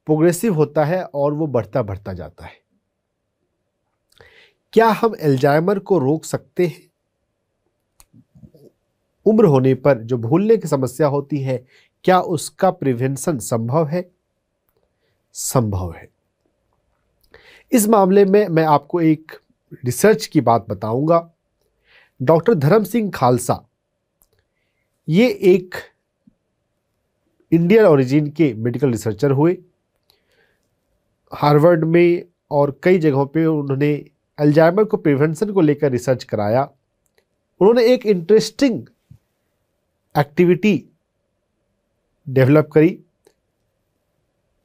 प्रोग्रेसिव होता है और वो बढ़ता बढ़ता जाता है। क्या हम अल्जाइमर को रोक सकते हैं? उम्र होने पर जो भूलने की समस्या होती है, क्या उसका प्रिवेंशन संभव है? संभव है। इस मामले में मैं आपको एक रिसर्च की बात बताऊंगा। डॉक्टर धर्म सिंह खालसा, ये एक इंडियन ओरिजिन के मेडिकल रिसर्चर हुए। हार्वर्ड में और कई जगहों पे उन्होंने अल्जाइमर को प्रिवेंशन को लेकर रिसर्च कराया। उन्होंने एक इंटरेस्टिंग एक्टिविटी डेवलप करी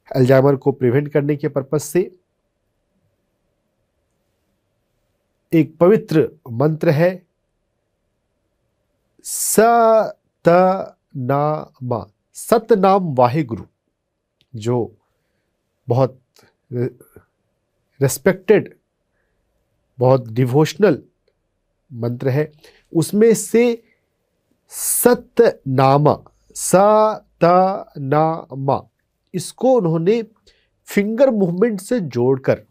अल्जाइमर को प्रिवेंट करने के पर्पज से। एक पवित्र मंत्र है सतनामा, सतनाम वाहिगुरु, जो बहुत रेस्पेक्टेड, बहुत डिवोशनल मंत्र है। उसमें से सतनामा, सतनामा, इसको उन्होंने फिंगर मूवमेंट से जोड़कर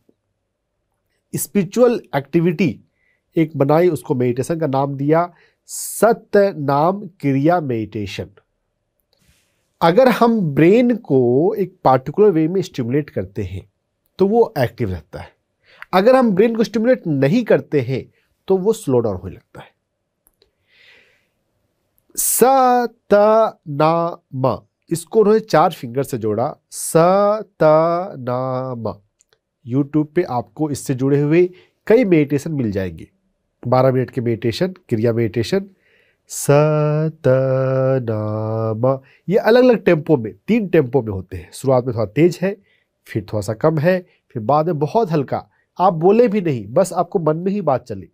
स्पिरिचुअल एक्टिविटी एक बनाई, उसको मेडिटेशन का नाम दिया सतनाम क्रिया मेडिटेशन। अगर हम ब्रेन को एक पार्टिकुलर वे में स्टिमुलेट करते हैं तो वो एक्टिव रहता है, अगर हम ब्रेन को स्टिमुलेट नहीं करते हैं तो वो स्लो डाउन होने लगता है। सतनामा, इसको उन्होंने 4 फिंगर से जोड़ा, सतनामा। यूट्यूब पे आपको इससे जुड़े हुए कई मेडिटेशन मिल जाएंगे, 12 मिनट के मेडिटेशन, क्रिया मेडिटेशन। सतनामा, ये अलग अलग टेम्पो में, 3 टेम्पो में होते हैं। शुरुआत में थोड़ा तेज है, फिर थोड़ा सा कम है, फिर बाद में बहुत हल्का, आप बोले भी नहीं, बस आपको मन में ही बात चले,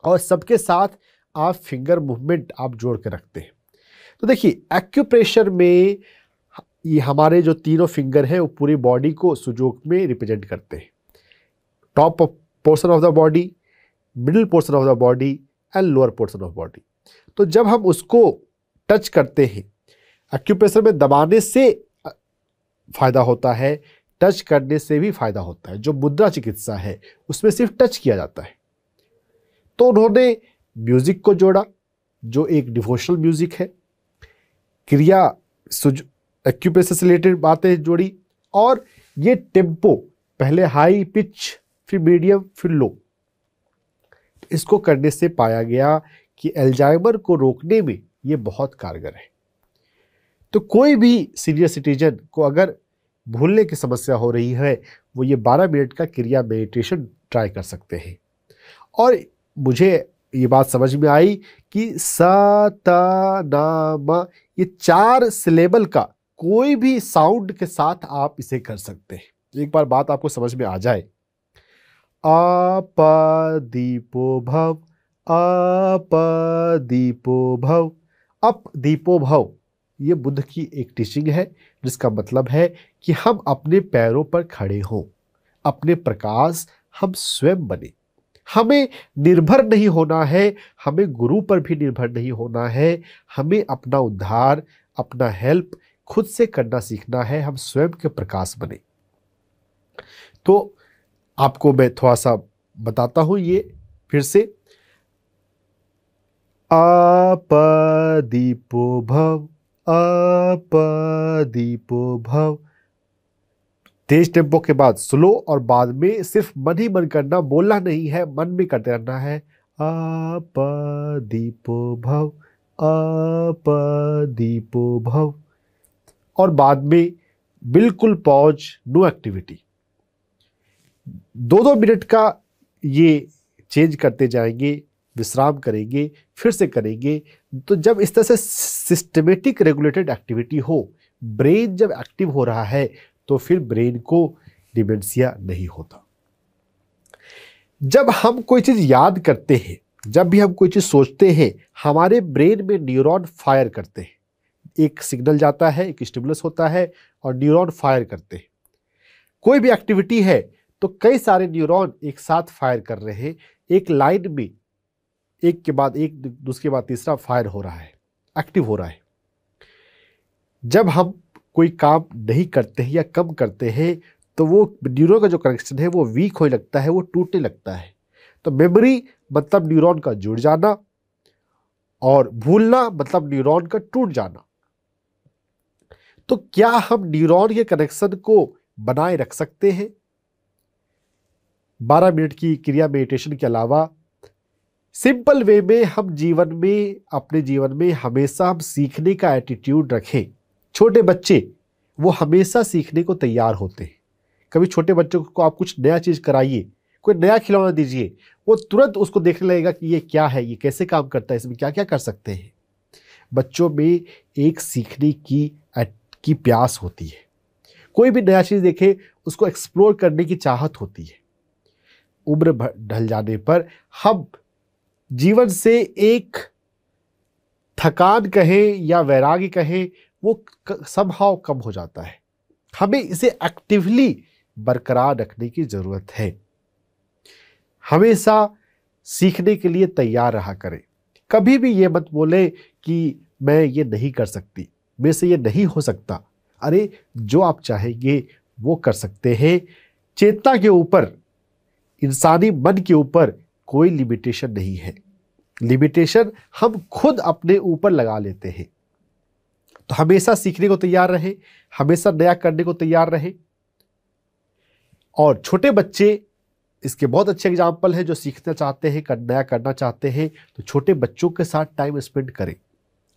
और सबके साथ आप फिंगर मूवमेंट आप जोड़ के रखते हैं। तो देखिए, एक्यूप्रेशर में ये हमारे जो तीनों फिंगर हैं वो पूरी बॉडी को सुजोक में रिप्रेजेंट करते हैं। Top portion of the body, middle portion of the body and lower portion of body. तो जब हम उसको टच करते हैं, एक्यूप्रेशर में दबाने से फायदा होता है, टच करने से भी फायदा होता है। जो मुद्रा चिकित्सा है उसमें सिर्फ टच किया जाता है। तो उन्होंने म्यूजिक को जोड़ा, जो एक डिवोशनल म्यूजिक है, क्रिया एक्यूप्रेशर से रिलेटेड बातें जोड़ी, और ये टेम्पो पहले हाई पिच, फिर मीडियम, फिर लो। इसको करने से पाया गया कि अल्जाइमर को रोकने में ये बहुत कारगर है। तो कोई भी सीनियर सिटीजन को अगर भूलने की समस्या हो रही है, वो ये 12 मिनट का क्रिया मेडिटेशन ट्राई कर सकते हैं। और मुझे ये बात समझ में आई कि सतनामा, ये 4 सिलेबल का कोई भी साउंड के साथ आप इसे कर सकते हैं। एक बार बात आपको समझ में आ जाए, अपदीपो भव, अपदीपो भव, अप दीपो भव, ये बुद्ध की एक टीचिंग है, जिसका मतलब है कि हम अपने पैरों पर खड़े हों, अपने प्रकाश हम स्वयं बने। हमें निर्भर नहीं होना है, हमें गुरु पर भी निर्भर नहीं होना है, हमें अपना उद्धार, अपना हेल्प खुद से करना सीखना है, हम स्वयं के प्रकाश बने। तो आपको मैं थोड़ा सा बताता हूं ये फिर से, अपदीपो भव, अपदीपो भव, तेज टेम्पो के बाद स्लो, और बाद में सिर्फ मन ही मन करना, बोलना नहीं है, मन में करते रहना है, अपदीपो भव, अपदीपो भव, और बाद में बिल्कुल पॉज, नो एक्टिविटी। 2-2 मिनट का ये चेंज करते जाएंगे, विश्राम करेंगे, फिर से करेंगे। तो जब इस तरह से सिस्टमेटिक रेगुलेटेड एक्टिविटी हो, ब्रेन जब एक्टिव हो रहा है, तो फिर ब्रेन को डिमेंशिया नहीं होता। जब हम कोई चीज़ याद करते हैं, जब भी हम कोई चीज़ सोचते हैं, हमारे ब्रेन में न्यूरॉन फायर करते हैं। एक सिग्नल जाता है, एक स्टिमुलस होता है, और न्यूरॉन फायर करते हैं। कोई भी एक्टिविटी है तो कई सारे न्यूरॉन एक साथ फायर कर रहे हैं, एक लाइन में, एक के बाद एक, दूसरे के बाद तीसरा फायर हो रहा है, एक्टिव हो रहा है। जब हम कोई काम नहीं करते हैं या कम करते हैं, तो वो न्यूरॉन का जो कनेक्शन है वो वीक होने लगता है, वो टूटने लगता है। तो मेमोरी मतलब न्यूरॉन का जुड़ जाना, और भूलना मतलब न्यूरॉन का टूट जाना। तो क्या हम न्यूरॉन के कनेक्शन को बनाए रख सकते हैं? 12 मिनट की क्रिया मेडिटेशन के अलावा सिंपल वे में हम जीवन में, अपने जीवन में हमेशा हम सीखने का एटीट्यूड रखें, छोटे बच्चे वो हमेशा सीखने को तैयार होते हैं। कभी छोटे बच्चों को आप कुछ नया चीज़ कराइए, कोई नया खिलौना दीजिए, वो तुरंत उसको देखने लगेगा कि ये क्या है, ये कैसे काम करता है, इसमें क्या क्या कर सकते हैं। बच्चों में एक सीखने की प्यास होती है। कोई भी नया चीज़ देखे उसको एक्सप्लोर करने की चाहत होती है। उम्र ढल जाने पर हम जीवन से एक थकान कहें या वैराग्य कहें, वो समहाउ कम हो जाता है। हमें इसे एक्टिवली बरकरार रखने की ज़रूरत है। हमेशा सीखने के लिए तैयार रहा करें। कभी भी ये मत बोले कि मैं ये नहीं कर सकती, मेरे से ये नहीं हो सकता। अरे जो आप चाहेंगे वो कर सकते हैं। चेतना के ऊपर, इंसानी मन के ऊपर कोई लिमिटेशन नहीं है। लिमिटेशन हम खुद अपने ऊपर लगा लेते हैं। तो हमेशा सीखने को तैयार रहे, हमेशा नया करने को तैयार रहे। और छोटे बच्चे इसके बहुत अच्छे एग्जाम्पल हैं। जो सीखना चाहते हैं, नया करना चाहते हैं, तो छोटे बच्चों के साथ टाइम स्पेंड करें।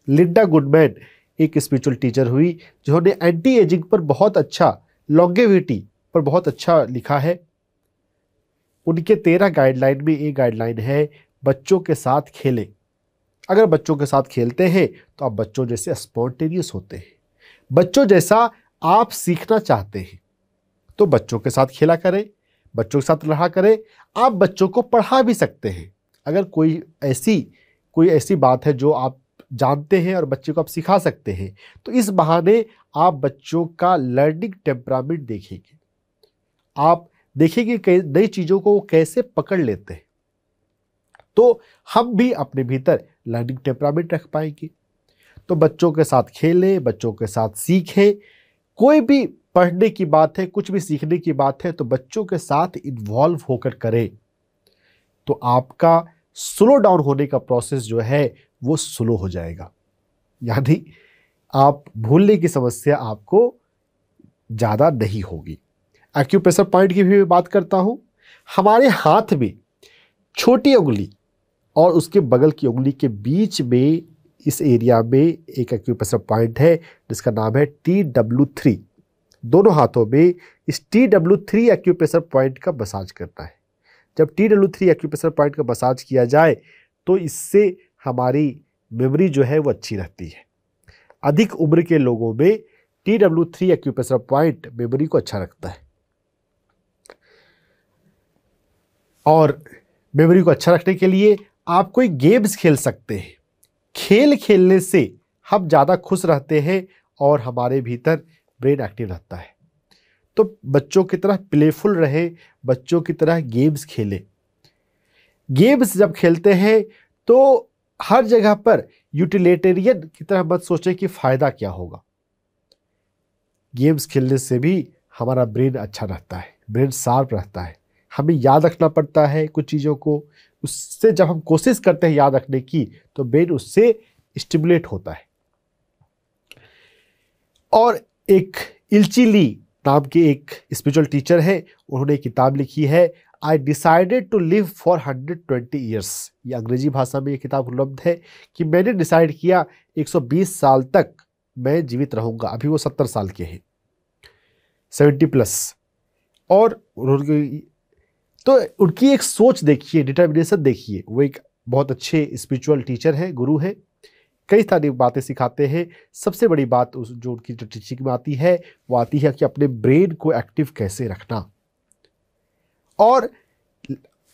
लिंडा गुडमैन एक स्पिरिचुअल टीचर हुई जिन्होंने एंटी एजिंग पर बहुत अच्छा, लॉन्गेविटी पर बहुत अच्छा लिखा है। उनके 13 गाइडलाइन में एक गाइडलाइन है, बच्चों के साथ खेलें। अगर बच्चों के साथ खेलते हैं तो आप बच्चों जैसे स्पॉन्टेनियस होते हैं। बच्चों जैसा आप सीखना चाहते हैं तो बच्चों के साथ खेला करें, बच्चों के साथ रहा करें। आप बच्चों को पढ़ा भी सकते हैं। अगर कोई ऐसी बात है जो आप जानते हैं और बच्चे को आप सिखा सकते हैं, तो इस बहाने आप बच्चों का लर्निंग टेम्परामेंट देखेंगे। आप देखेंगे कि नई चीज़ों को वो कैसे पकड़ लेते हैं, तो हम भी अपने भीतर लर्निंग टेम्परामेंट रख पाएंगे। तो बच्चों के साथ खेलें, बच्चों के साथ सीखें। कोई भी पढ़ने की बात है, कुछ भी सीखने की बात है, तो बच्चों के साथ इन्वॉल्व होकर करें। तो आपका स्लो डाउन होने का प्रोसेस जो है वो स्लो हो जाएगा। यानी आप भूलने की समस्या आपको ज़्यादा नहीं होगी। एक्यूप्रेशर पॉइंट की भी बात करता हूँ। हमारे हाथ में छोटी उंगली और उसके बगल की उंगली के बीच में, इस एरिया में एक एक्यूप्रेशर पॉइंट है जिसका नाम है TW3। दोनों हाथों में इस TW3 एक्यूप्रेशर पॉइंट का मसाज करना है। जब TW3 एक्यूप्रेशर पॉइंट का मसाज किया जाए तो इससे हमारी मेमोरी जो है वो अच्छी रहती है। अधिक उम्र के लोगों में TW3 एक्यूप्रेशर पॉइंट मेमोरी को अच्छा रखता है। और मेमोरी को अच्छा रखने के लिए आप कोई गेम्स खेल सकते हैं। खेल खेलने से हम ज़्यादा खुश रहते हैं और हमारे भीतर ब्रेन एक्टिव रहता है। तो बच्चों की तरह प्लेफुल रहे, बच्चों की तरह गेम्स खेलें। गेम्स जब खेलते हैं तो हर जगह पर यूटिलिटेरियन की तरह मत सोचें कि फ़ायदा क्या होगा। गेम्स खेलने से भी हमारा ब्रेन अच्छा रहता है, ब्रेन शार्प रहता है। हमें याद रखना पड़ता है कुछ चीज़ों को, उससे जब हम कोशिश करते हैं याद रखने की तो ब्रेन उससे स्टिमुलेट होता है। और एक इल्ची ली नाम के एक स्पिरिचुअल टीचर है, उन्होंने किताब लिखी है I decided to live for 120 years. ये अंग्रेजी भाषा में ये किताब उपलब्ध है कि मैंने डिसाइड किया 120 साल तक मैं जीवित रहूँगा। अभी वो 70 साल के हैं, 70+। और तो उनकी एक सोच देखिए, डिटर्मिनेशन देखिए। वो एक बहुत अच्छे स्पिरिचुअल टीचर हैं, गुरु हैं, कई सारी बातें सिखाते हैं। सबसे बड़ी बात जो उनकी जो टीचिंग में आती है वो आती है कि अपने ब्रेन को एक्टिव कैसे रखना। और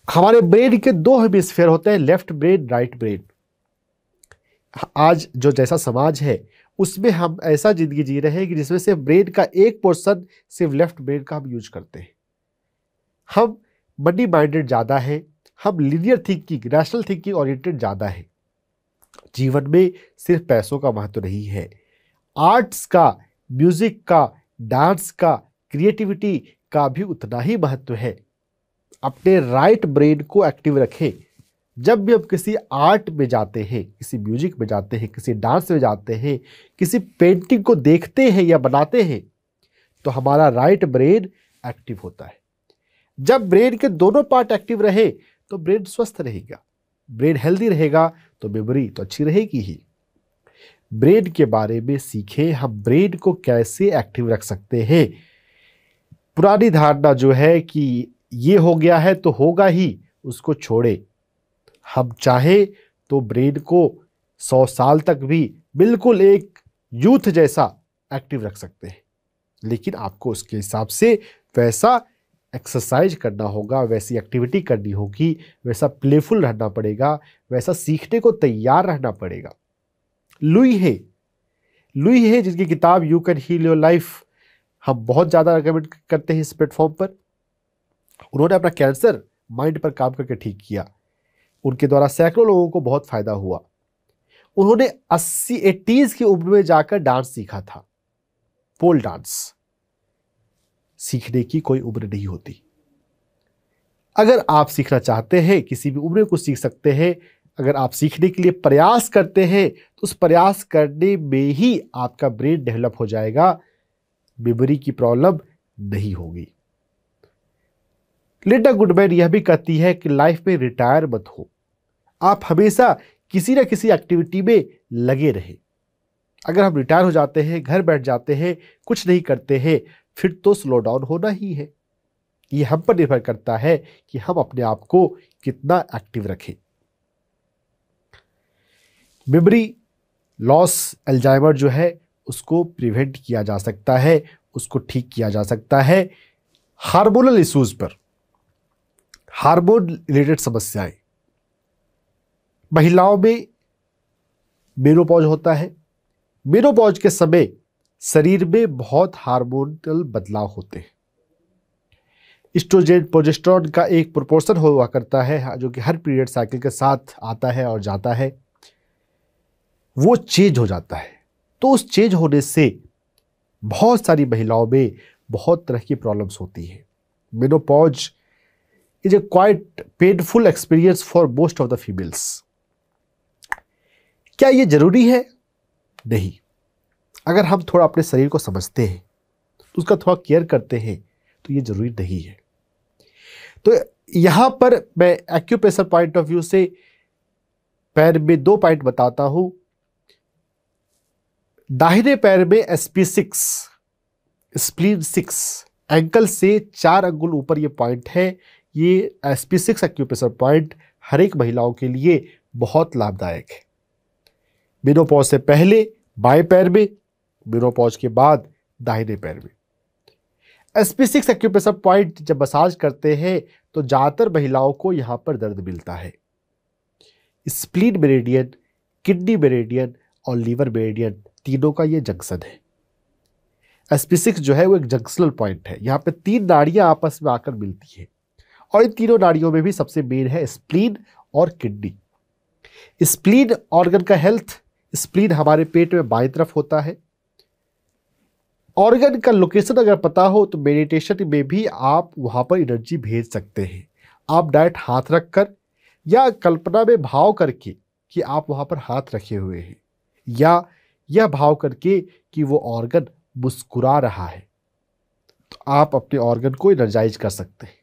हमारे ब्रेन के 2 हेमिस्फीयर होते हैं, लेफ्ट ब्रेन, राइट ब्रेन। आज जो जैसा समाज है उसमें हम ऐसा जिंदगी जी रहे हैं कि जिसमें से ब्रेन का एक पोर्शन सिर्फ लेफ्ट ब्रेन का हम यूज करते हैं। हम मनी माइंडेड ज़्यादा है, हम linear thinking, rational thinking oriented ज़्यादा है। जीवन में सिर्फ पैसों का महत्व नहीं है, आर्ट्स का, म्यूजिक का, डांस का, क्रिएटिविटी का भी उतना ही महत्व है। अपने राइट ब्रेन को एक्टिव रखें। जब भी हम किसी आर्ट में जाते हैं, किसी म्यूजिक में जाते हैं, किसी डांस में जाते हैं, किसी पेंटिंग को देखते हैं या बनाते हैं, तो हमारा राइट ब्रेन एक्टिव होता है। जब ब्रेन के दोनों पार्ट एक्टिव रहे तो ब्रेन स्वस्थ रहेगा, ब्रेन हेल्दी रहेगा तो मेमोरी तो अच्छी रहेगी ही। ब्रेन के बारे में सीखें, हम ब्रेन को कैसे एक्टिव रख सकते हैं। पुरानी धारणा जो है कि ये हो गया है तो होगा ही, उसको छोड़े। हम चाहे तो ब्रेन को 100 साल तक भी बिल्कुल एक यूथ जैसा एक्टिव रख सकते हैं, लेकिन आपको उसके हिसाब से वैसा एक्सरसाइज करना होगा, वैसी एक्टिविटी करनी होगी, वैसा प्लेफुल रहना पड़ेगा, वैसा सीखने को तैयार रहना पड़ेगा। लुई है जिनकी किताब you can heal your life हम बहुत ज़्यादा रिकमेंड करते हैं इस प्लेटफॉर्म पर। उन्होंने अपना कैंसर माइंड पर काम करके ठीक किया। उनके द्वारा सैकड़ों लोगों को बहुत फायदा हुआ। उन्होंने 80s की उम्र में जाकर डांस सीखा था, पोल डांस। सीखने की कोई उम्र नहीं होती। अगर आप सीखना चाहते हैं, किसी भी उम्र में कुछ सीख सकते हैं। अगर आप सीखने के लिए प्रयास करते हैं तो उस प्रयास करने में ही आपका ब्रेन डेवलप हो जाएगा, मेमोरी की प्रॉब्लम नहीं होगी। लिंडा गुडमैन यह भी कहती है कि लाइफ में रिटायर मत हो, आप हमेशा किसी न किसी एक्टिविटी में लगे रहें। अगर हम रिटायर हो जाते हैं, घर बैठ जाते हैं, कुछ नहीं करते हैं, फिर तो स्लो डाउन होना ही है। ये हम पर निर्भर करता है कि हम अपने आप को कितना एक्टिव रखें। मेमोरी लॉस, अल्जाइमर जो है उसको प्रिवेंट किया जा सकता है, उसको ठीक किया जा सकता है। हार्मोनल इश्यूज पर, हार्मोन रिलेटेड समस्याएं, महिलाओं में मेनोपॉज होता है। मेनोपॉज के समय शरीर में बहुत हार्मोनल बदलाव होते हैं। एस्ट्रोजन, प्रोजेस्टेरोन का एक प्रोपोर्शन हुआ करता है जो कि हर पीरियड साइकिल के साथ आता है और जाता है, वो चेंज हो जाता है। तो उस चेंज होने से बहुत सारी महिलाओं में बहुत तरह की प्रॉब्लम्स होती हैं। Menopause is a quite painful experience for most of the females. क्या ये जरूरी है? नहीं। अगर हम थोड़ा अपने शरीर को समझते हैं, उसका थोड़ा केयर करते हैं, तो ये जरूरी नहीं है। तो यहां पर मैं एक्यूप्रेशर पॉइंट ऑफ व्यू से पैर में 2 पॉइंट बताता हूं। दाहिने पैर में SP6, स्प्लीन 6, एंकल से 4 अंगुल ऊपर ये पॉइंट है। ये SP6 एक्यूप्रेशर पॉइंट हर एक महिलाओं के लिए बहुत लाभदायक है। मेनोपॉज से पहले बाएं पैर में, मेनोपॉज के बाद दाहिने पैर में। SP6 एक्यूप्रेशर पॉइंट जब मसाज करते हैं तो ज़्यादातर महिलाओं को यहाँ पर दर्द मिलता है। स्प्लीन मेरिडियन, किडनी मेरिडियन और लीवर मेरिडियन, तीनों का ये जंक्शन है। SP6 जो है वो एक जंक्शनल पॉइंट है। यहाँ पे 3 नाड़ियाँ आपस में आकर मिलती हैं और इन तीनों नाड़ियों में भी सबसे मेन है स्प्लीन और किडनी। स्प्लीन ऑर्गन का हेल्थ, स्प्लीन हमारे पेट में बाईं तरफ होता है। ऑर्गन का लोकेशन अगर पता हो तो मेडिटेशन में भी आप वहाँ पर एनर्जी भेज सकते हैं। आप डायरेक्ट हाथ रख कर या कल्पना में भाव करके कि आप वहाँ पर हाथ रखे हुए हैं, या यह भाव करके कि वो ऑर्गन मुस्कुरा रहा है, तो आप अपने ऑर्गन को एनर्जाइज कर सकते हैं।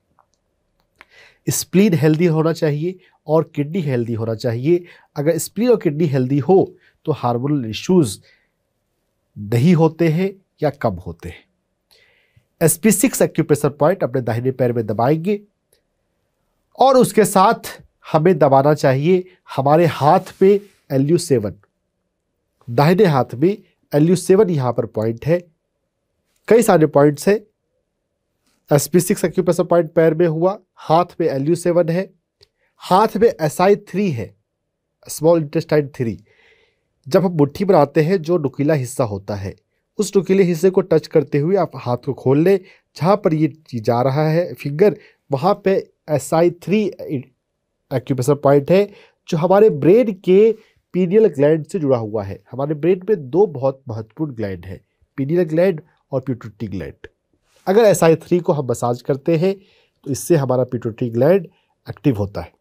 स्प्लीन हेल्दी होना चाहिए और किडनी हेल्दी होना चाहिए। अगर स्प्लीन और किडनी हेल्दी हो तो हार्मोनल इश्यूज नहीं होते हैं या कम होते हैं। SP6 एक्यूप्रेशर पॉइंट अपने दाहिने पैर में दबाएंगे और उसके साथ हमें दबाना चाहिए हमारे हाथ पे LU7। दाहिने हाथ में LU7 यहाँ पर पॉइंट है। कई सारे पॉइंट्स हैं। SP6 एक्यूप्रेशर पॉइंट पैर में हुआ, हाथ पे LU7 है, हाथ में SI3 है, स्मॉल इंटेस्टाइन 3। जब हम मुट्ठी बनाते हैं जो नुकीला हिस्सा होता है, उस नुकीले हिस्से को टच करते हुए आप हाथ को खोल लें। जहाँ पर ये जा रहा है फिंगर, वहाँ पे SI3 एक्यूप्रेशर पॉइंट है जो हमारे ब्रेन के पीनियल ग्लैंड से जुड़ा हुआ है। हमारे ब्रेन में 2 बहुत महत्वपूर्ण ग्लैंड है, पीनियल ग्लैंड और पिट्यूटरी ग्लैंड। अगर SI3 को हम मसाज करते हैं तो इससे हमारा पिट्यूटरी ग्लैंड एक्टिव होता है।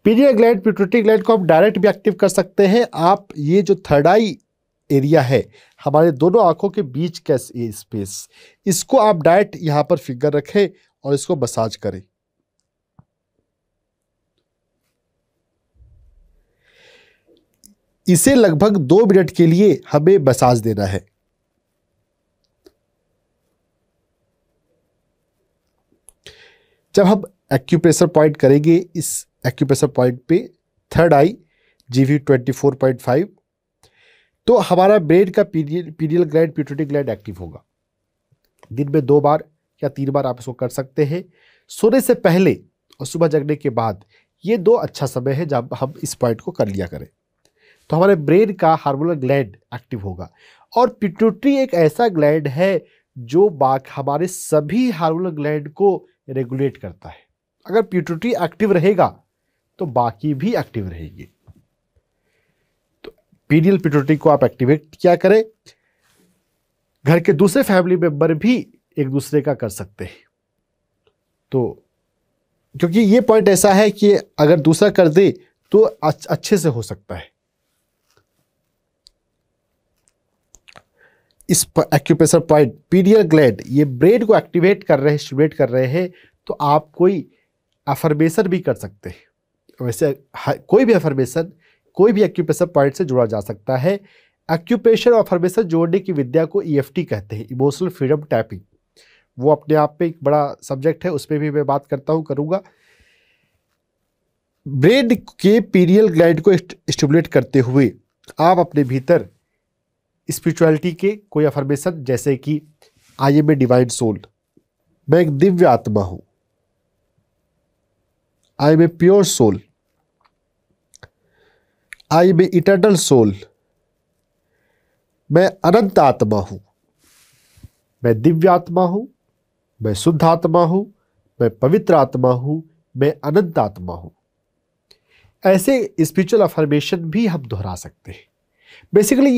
पीनियल ग्लैंड, पिट्यूटरी ग्लैंड को हम डायरेक्ट भी एक्टिव कर सकते हैं। आप ये जो थर्ड आई एरिया है, हमारे दोनों आंखों के बीच का स्पेस, इसको आप डायरेक्ट यहाँ पर फिंगर रखें और इसको मसाज करें। इसे लगभग 2 मिनट के लिए हमें मसाज देना है। जब हम एक्यूप्रेशर पॉइंट करेंगे, इस एक्यूप्रेशर पॉइंट पे थर्ड आई GV24.5, तो हमारा ब्रेन का pineal gland, pituitary gland active होगा। दिन में 2 बार या 3 बार आप इसको कर सकते हैं, सोने से पहले और सुबह जगने के बाद। ये 2 अच्छा समय है जब हम इस पॉइंट को कर लिया करें, तो हमारे ब्रेन का हार्मोनल ग्लैंड एक्टिव होगा। और पिट्यूटरी एक ऐसा ग्लैंड है जो हमारे सभी हार्मोनल ग्लैंड को रेगुलेट करता है। अगर पिट्यूटरी एक्टिव रहेगा तो बाकी भी एक्टिव रहेंगे। तो पीनियल पिट्यूटरी को आप एक्टिवेट क्या करें, घर के दूसरे फैमिली मेंबर भी एक दूसरे का कर सकते हैं। तो क्योंकि ये पॉइंट ऐसा है कि अगर दूसरा कर दे तो अच्छे से हो सकता है। इस एक्यूप्रेशर पॉइंट, पीनियल ग्लैंड, ये ब्रेन को एक्टिवेट कर रहे हैं, स्टिमुलेट कर रहे हैं। तो आप कोई अफर्मेशन भी कर सकते हैं। वैसे कोई भी अफर्मेशन कोई भी एक्यूप्रेशर पॉइंट से जुड़ा जा सकता है। एक्यूप्रेशर और अफर्मेशन जोड़ने की विद्या को EFT कहते हैं, इमोशनल फ्रीडम टैपिंग। वो अपने आप में एक बड़ा सब्जेक्ट है, उस पर भी मैं बात करूँगा। ब्रेन के पीनियल ग्लैंड को स्टिमुलेट करते हुए आप अपने भीतर स्पिरिचुअलिटी के कोई अफर्मेशन, जैसे कि I am a divine soul, मैं एक दिव्य आत्मा हूं, I am a pure soul, I am a eternal soul, मैं अनंत आत्मा हूं, मैं दिव्य आत्मा हूं, मैं शुद्ध आत्मा हूं, मैं पवित्र आत्मा हूं, मैं अनंत आत्मा हूं। ऐसे स्पिरिचुअल अफर्मेशन भी हम दोहरा सकते हैं। बेसिकली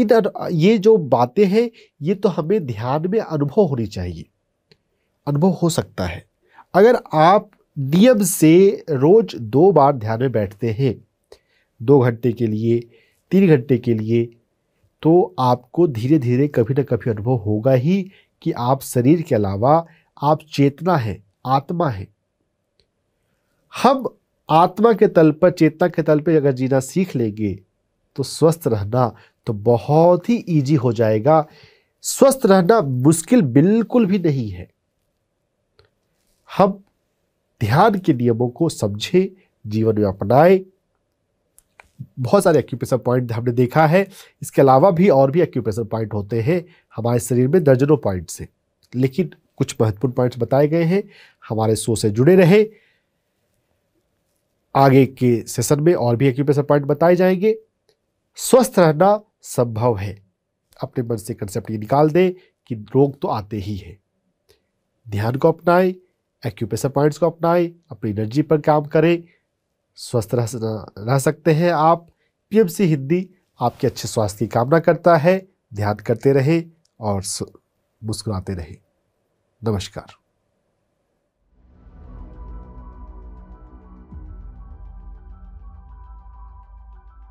ये जो बातें हैं ये तो हमें ध्यान में अनुभव होनी चाहिए, अनुभव हो सकता है। अगर आप नियम से रोज 2 बार ध्यान में बैठते हैं, 2 घंटे के लिए, 3 घंटे के लिए, तो आपको धीरे धीरे कभी ना कभी अनुभव होगा ही कि आप शरीर के अलावा आप चेतना है, आत्मा है। हम आत्मा के तल पर, चेतना के तल पर अगर जीना सीख लेंगे तो स्वस्थ रहना तो बहुत ही इजी हो जाएगा। स्वस्थ रहना मुश्किल बिल्कुल भी नहीं है। हम ध्यान के नियमों को समझे, जीवन में अपनाए। बहुत सारे एक्यूप्रेशर पॉइंट हमने देखा है, इसके अलावा भी और भी एक्यूप्रेशर पॉइंट होते हैं हमारे शरीर में, दर्जनों पॉइंट से, लेकिन कुछ महत्वपूर्ण पॉइंट्स बताए गए हैं। हमारे शो से जुड़े रहे, आगे के सेशन में और भी एक्यूप्रेशर पॉइंट बताए जाएंगे। स्वस्थ रहना संभव है। अपने मन से कंसेप्ट ये निकाल दें कि रोग तो आते ही है। ध्यान को अपनाएं, एक्यूप्रेशर पॉइंट्स को अपनाएं, अपनी एनर्जी पर काम करें, स्वस्थ रह सकते हैं आप। PMC हिंदी आपके अच्छे स्वास्थ्य की कामना करता है। ध्यान करते रहें और मुस्कुराते रहें। नमस्कार।